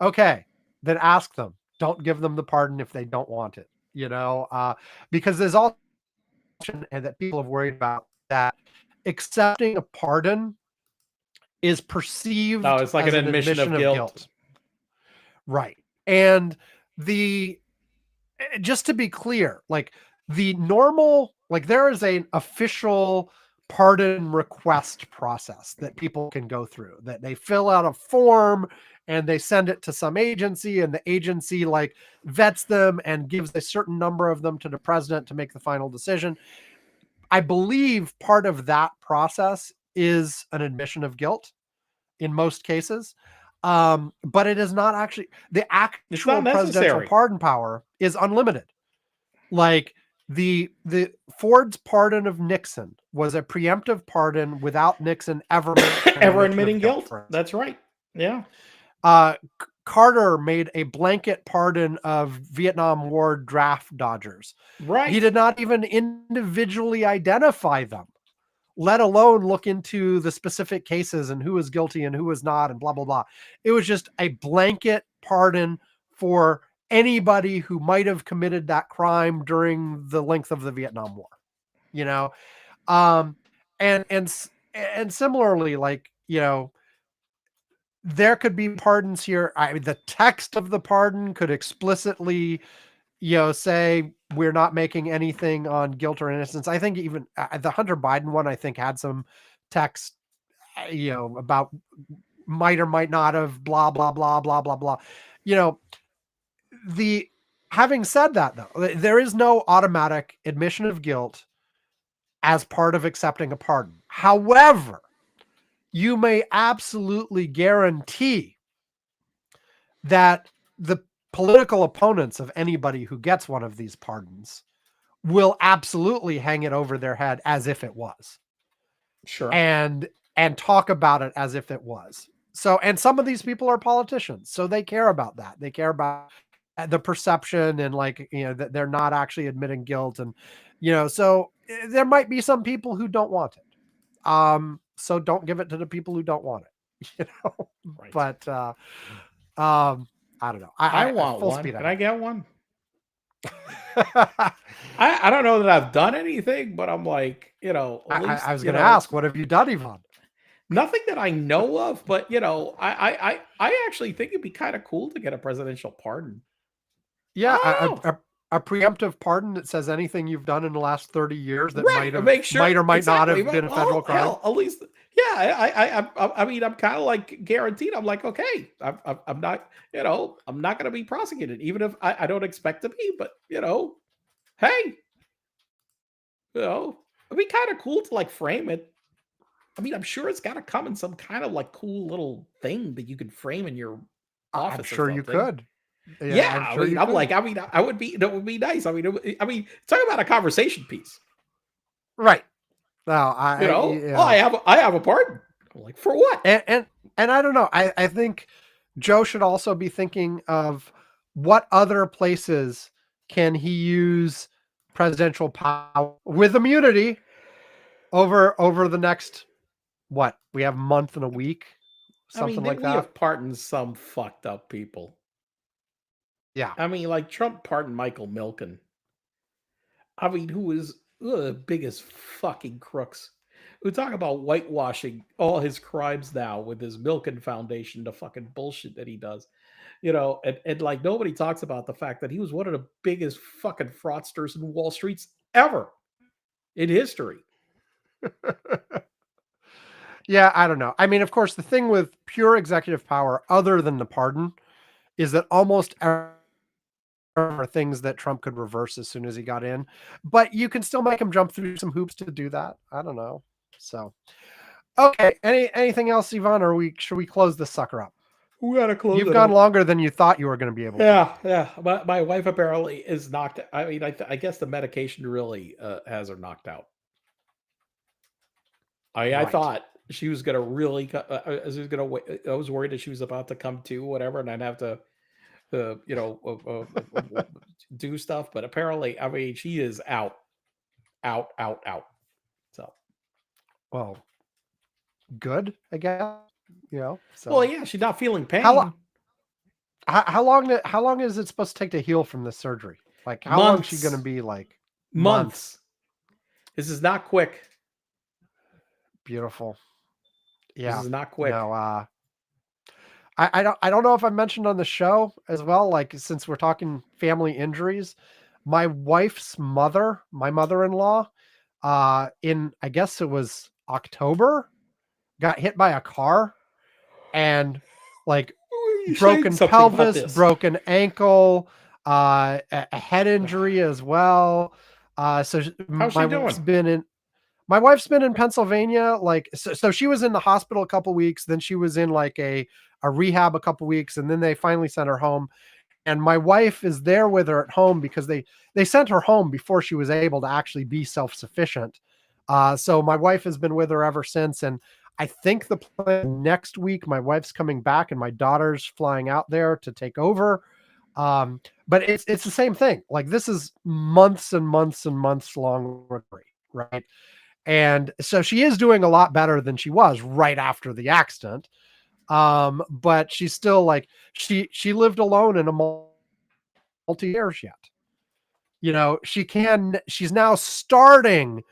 okay, then ask them. Don't give them the pardon if they don't want it, because there's all and that people have worried about that accepting a pardon is perceived it's like as an admission of guilt. Right. And just to be clear, like the normal, like there is an official pardon request process that people can go through, that they fill out a form and they send it to some agency, and the agency like vets them and gives a certain number of them to the president to make the final decision. I believe part of that process is an admission of guilt in most cases. But it is not actually the actual presidential pardon power is unlimited. Like the Ford's pardon of Nixon was a preemptive pardon without Nixon ever admitting guilt. That's right. Yeah. Carter made a blanket pardon of Vietnam War draft dodgers. Right. He did not even individually identify them, let alone look into the specific cases and who was guilty and who was not and blah, blah, blah. It was just a blanket pardon for anybody who might have committed that crime during the length of the Vietnam War, you know? And similarly, like, you know, there could be pardons here. The text of the pardon could explicitly, you know, say we're not making anything on guilt or innocence. I think even the Hunter Biden one, I think, had some text, you know, about might or might not have blah, blah, blah, blah, blah, blah. You know, having said that, though, there is no automatic admission of guilt as part of accepting a pardon. However, you may absolutely guarantee that the political opponents of anybody who gets one of these pardons will absolutely hang it over their head as if it was. Sure. And talk about it as if it was. So, and some of these people are politicians, so they care about that. They care about the perception and, like, you know, that they're not actually admitting guilt. And, you know, so there might be some people who don't want it. So don't give it to the people who don't want it, you know. Right. But I don't know. I want full one. speed Can I get one? I I don't know that I've done anything, but I'm like, you know, at least, was you going to know, ask, what have you done, Yvonne? nothing that I know of, but you know, I actually think it'd be kind of cool to get a presidential pardon. Yeah, Oh, a preemptive pardon that says anything you've done in the last 30 years that right. might or might not Exactly. have been a Well, federal crime. hell, at least, yeah. I mean, I'm kind of like guaranteed. I'm like, okay, I'm not, you know, I'm not going to be prosecuted, even if I don't expect to be. But you know, hey, you know, it'd be kind of cool to like frame it. I mean, I'm sure it's got to come in some kind of like cool little thing that you could frame in your I'm office or sure you something. could. Yeah, I'm I sure mean, you I'm could. like, I mean, I would be, that would be nice. I mean, talk about a conversation piece. Right. No, You know, you oh, I have a pardon. I'm like, for what? and I don't know. I think Joe should also be thinking of what other places can he use presidential power with immunity over the next, what, we have a month and a week, I mean, something like we that. have pardoned some fucked up people. Yeah. I mean, like Trump pardoned Michael Milken. I mean, who is the biggest fucking crooks? Who talk about whitewashing all his crimes now with his Milken Foundation, the fucking bullshit that he does. You know, and like nobody talks about the fact that he was one of the biggest fucking fraudsters in Wall Streets ever in history. Yeah, I don't know. I mean, of course, the thing with pure executive power, other than the pardon, is that almost are things that Trump could reverse as soon as he got in, but you can still make him jump through some hoops to do that. I don't know. So, okay. Anything else, Yvonne, or should we close this sucker up? We gotta close You've it gone up. longer than you thought you were going to be able to. Yeah. My wife apparently is knocked. I mean, I guess the medication really has her knocked out. I Right. thought she was gonna really. I was worried that she was about to come to whatever, and I'd have to, you know, do stuff. But apparently, I mean, she is out. So, Well, good, I guess. You know. So, well, yeah, she's not feeling pain. how long is it supposed to take to heal from this surgery? Like, how long is she going to be? Like months. This is not quick. Beautiful. Yeah. This is not quick. No, I don't know if I mentioned on the show as well, like, since we're talking family injuries, my wife's mother, my mother-in-law, in, I guess it was October, got hit by a car and, like, broken pelvis, broken ankle, a head injury as well. So how's she doing? My wife's been in Pennsylvania, like, so she was in the hospital a couple weeks, then she was in like a rehab a couple weeks, and then they finally sent her home. And my wife is there with her at home because they sent her home before she was able to actually be self-sufficient. So my wife has been with her ever since, and I think the plan next week, my wife's coming back and my daughter's flying out there to take over. But it's the same thing. Like, this is months and months and months long recovery, right? And so she is doing a lot better than she was right after the accident. But she's still like, she lived alone in a multi years yet. She's now starting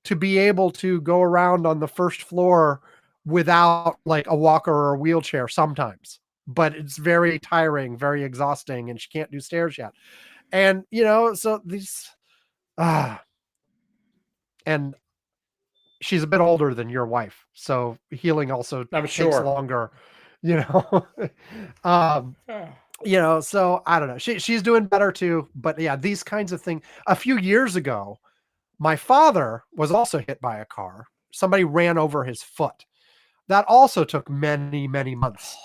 to be able to go around on the first floor without like a walker or a wheelchair sometimes, but it's very tiring, very exhausting, and she can't do stairs yet. And so these and she's a bit older than your wife, so healing also I'm takes sure. longer. um so I don't know. She's doing better too, but yeah, these kinds of things. A few years ago, my father was also hit by a car. Somebody ran over his foot. That also took many, many months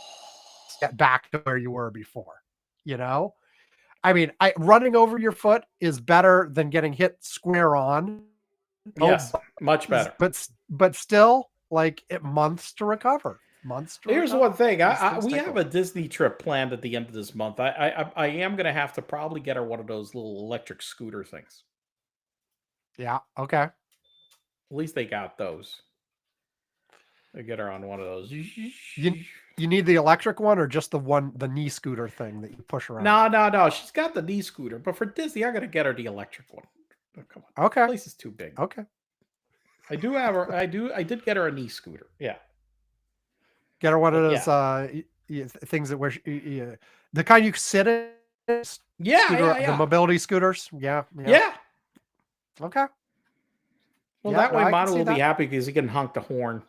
to get back to where you were before. I mean, running over your foot is better than getting hit square on. Yes, much better. But still, like, months to recover. Here's one thing. We have a Disney trip planned at the end of this month. I am going to have to probably get her one of those little electric scooter things. Yeah. Okay. At least they got those. I get her on one of those. You need the electric one or just the knee scooter thing that you push around? No. She's got the knee scooter, but for Disney, I'm going to get her the electric one. Oh, come on. Okay. The place is too big. Okay. I do have her. I did get her a knee scooter. Yeah. Get her one of those things that where the kind you sit in. Yeah. The mobility scooters. Yeah. Okay. Well, that way Manu will be happy because he can honk the horn.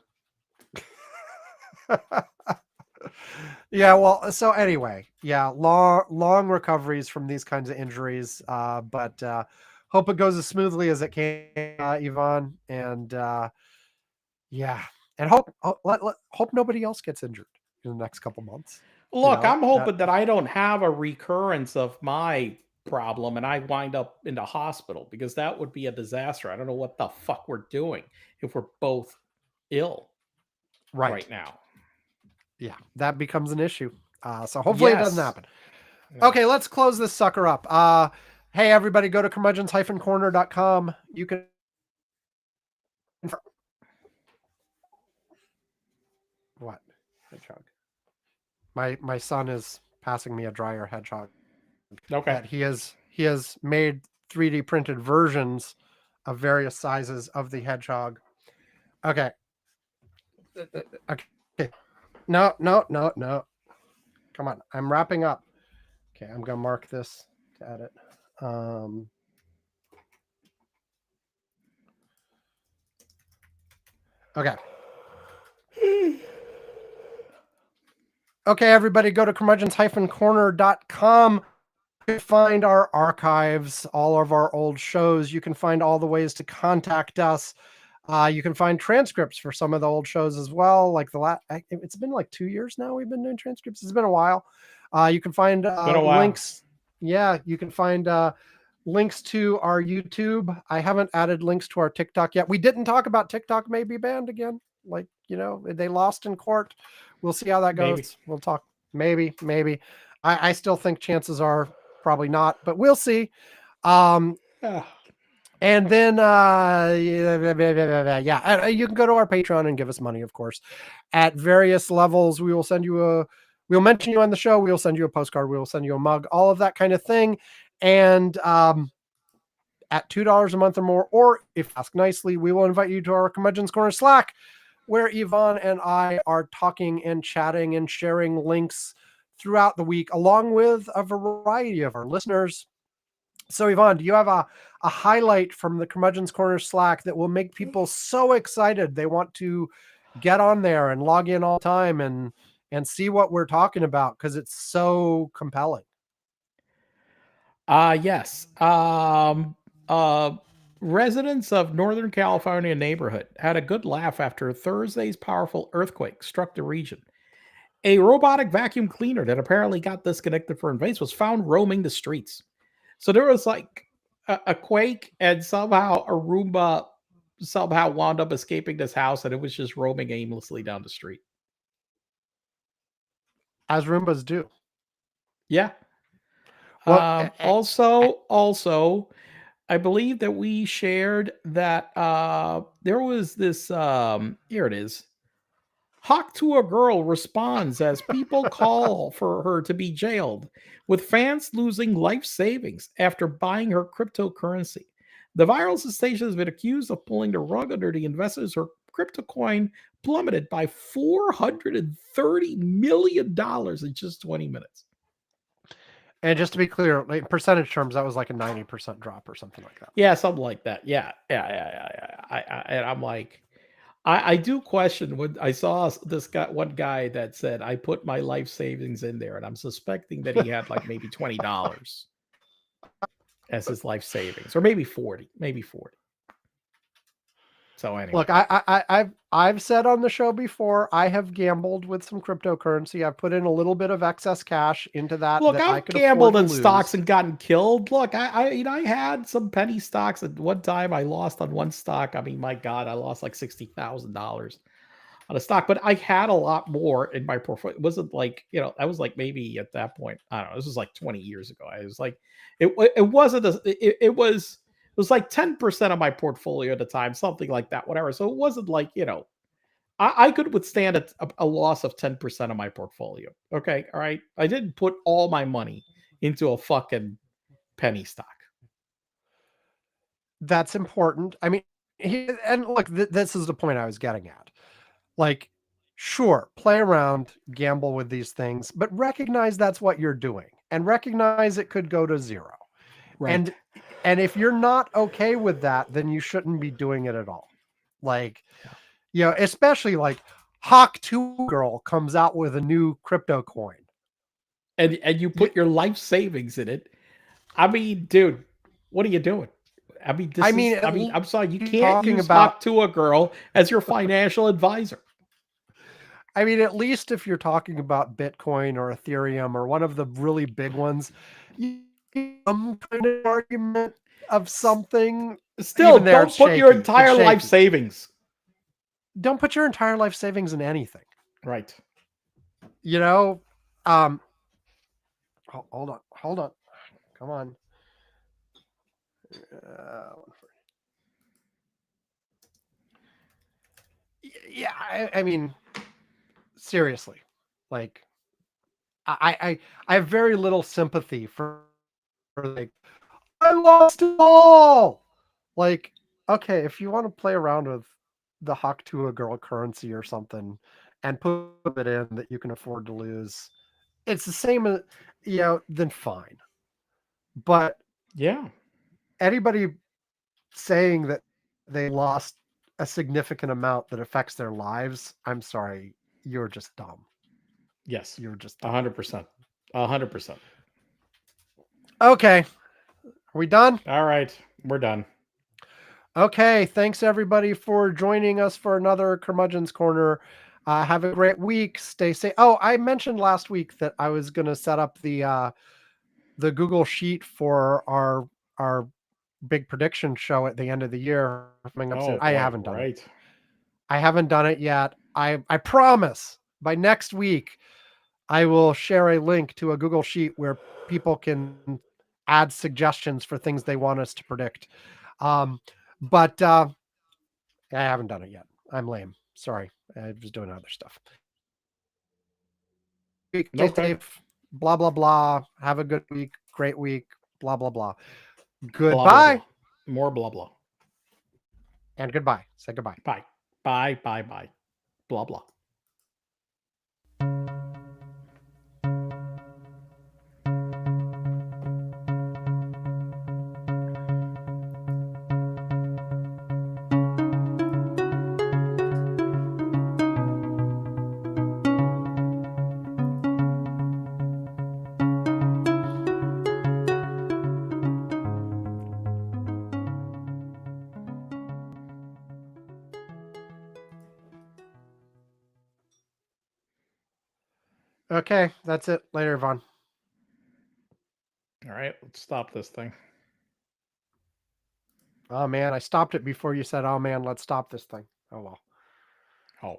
Yeah, well, so anyway, yeah, long recoveries from these kinds of injuries, but hope it goes as smoothly as it can, Yvonne, and and hope nobody else gets injured in the next couple months. Look, I'm hoping that I don't have a recurrence of my problem and I wind up in the hospital, because that would be a disaster. I don't know what the fuck we're doing if we're both ill right now. Yeah, that becomes an issue. So hopefully it doesn't happen. Yeah. Okay, let's close this sucker up. Hey, everybody, go to curmudgeons-corner.com. You can... What? Hedgehog. My son is passing me a dryer hedgehog. Okay. He has made 3D printed versions of various sizes of the hedgehog. Okay. Okay. No. Come on. I'm wrapping up. Okay, I'm going to mark this to edit. Okay. Okay, everybody, go to curmudgeons-corner.com. You can find our archives, all of our old shows. You can find all the ways to contact us. You can find transcripts for some of the old shows as well. Like it's been like 2 years now we've been doing transcripts. It's been a while. You can find links. Yeah, you can find links to our YouTube. I haven't added links to our TikTok yet. We didn't talk about TikTok may be banned again. Like, they lost in court. We'll see how that goes. Maybe. We'll talk. Maybe. I still think chances are probably not, but we'll see. And then, you can go to our Patreon and give us money, of course, at various levels. We will send you we'll mention you on the show. We'll send you a postcard. We'll send you a mug, all of that kind of thing. And at $2 a month or more, or if asked nicely, we will invite you to our Curmudgeon's Corner Slack, where Yvonne and I are talking and chatting and sharing links throughout the week, along with a variety of our listeners. So, Yvonne, do you have a highlight from the Curmudgeon's Corner Slack that will make people so excited they want to get on there and log in all the time and see what we're talking about, because it's so compelling? Yes. Residents of Northern California neighborhood had a good laugh after Thursday's powerful earthquake struck the region. A robotic vacuum cleaner that apparently got disconnected for invasives was found roaming the streets. So there was like a quake, and somehow a Roomba somehow wound up escaping this house, and it was just roaming aimlessly down the street. As Roombas do. Yeah. Well, Also, I believe that we shared that there was this. Here it is. Hawk to a Girl responds as people call for her to be jailed, with fans losing life savings after buying her cryptocurrency. The viral sensation has been accused of pulling the rug under the investors. Her crypto coin plummeted by $430 million in just 20 minutes. and just to be clear, like percentage terms, that was like a 90% drop or something like that. Yeah, something like that. Yeah. And I'm like, I do question when I saw this guy, one guy that said, I put my life savings in there, and I'm suspecting that he had like maybe $20 as his life savings, or maybe 40, maybe 40. So anyway, Look, I've said on the show before, I have gambled with some cryptocurrency. I've put in a little bit of excess cash into that. look, that I I've could gambled afford in to stocks lose. and gotten killed. Look, I had some penny stocks at one time. I lost on one stock. I mean, my God, I lost like $60,000 on a stock, but I had a lot more in my portfolio. It wasn't like, I was like, maybe at that point, I don't know, this was like 20 years ago. I was like, it wasn't, it was like 10% of my portfolio at the time, something like that, whatever. So it wasn't like, I could withstand a loss of 10% of my portfolio. Okay. All right. I didn't put all my money into a fucking penny stock. That's important. I mean, and look, this is the point I was getting at. Like, sure, play around, gamble with these things, but recognize that's what you're doing, and recognize it could go to zero. Right. And if you're not okay with that, then you shouldn't be doing it at all. Like, especially like Hawk 2 Girl comes out with a new crypto coin. And you put your life savings in it. I mean, dude, what are you doing? I mean, I'm sorry, you can't use Hawk to a Girl as your financial advisor. I mean, at least if you're talking about Bitcoin or Ethereum or one of the really big ones, some kind of argument of something. Still, even there, don't it's put your shaky. entire life savings. Don't put your entire life savings in anything. Right. Hold on. Come on. Yeah, I mean, seriously, like, I have very little sympathy for like, I lost it all. Like, okay, if you want to play around with the Hawk to a Girl currency or something and put it in that you can afford to lose, it's the same as, then fine. But yeah, anybody saying that they lost a significant amount that affects their lives, I'm sorry, you're just dumb. Yes, you're just 100%. 100%. Okay, are we done? All right, we're done. Okay, thanks everybody for joining us for another Curmudgeon's Corner. Have a great week. Stay safe. Oh, I mentioned last week that I was going to set up the Google Sheet for our big prediction show at the end of the year coming up soon. I haven't done it. I haven't done it yet. I promise by next week I will share a link to a Google Sheet where people can add suggestions for things they want us to predict. But I haven't done it yet. I'm lame. Sorry. I was doing other stuff. Stay safe. Blah, blah, blah. Have a good week. Great week. Blah, blah, blah. Goodbye. Blah, blah, blah. More blah, blah. And goodbye. Say goodbye. Bye. Bye, bye, bye. Blah, blah. Okay, that's it. Later, Vaughn. All right, let's stop this thing. Oh man, I stopped it before you said, "Oh man, let's stop this thing." Oh well. Oh,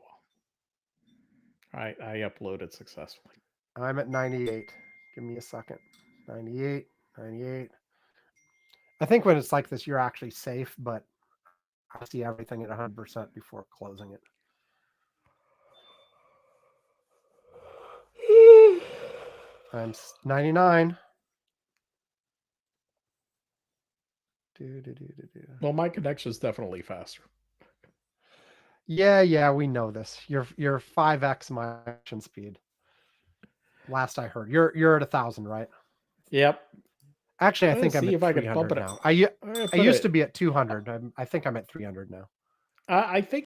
well. I uploaded successfully. I'm at 98. Give me a second. 98, 98. I think when it's like this, you're actually safe, but I see everything at 100% before closing it. I'm 99. Well, my connection is definitely faster. Yeah, we know this. You're 5x my action speed. Last I heard, you're at 1,000, right? Yep. Actually, I Let's think I'm see at if I can 300 bump it now. up. I used to be at 200. I think I'm at 300 now. I think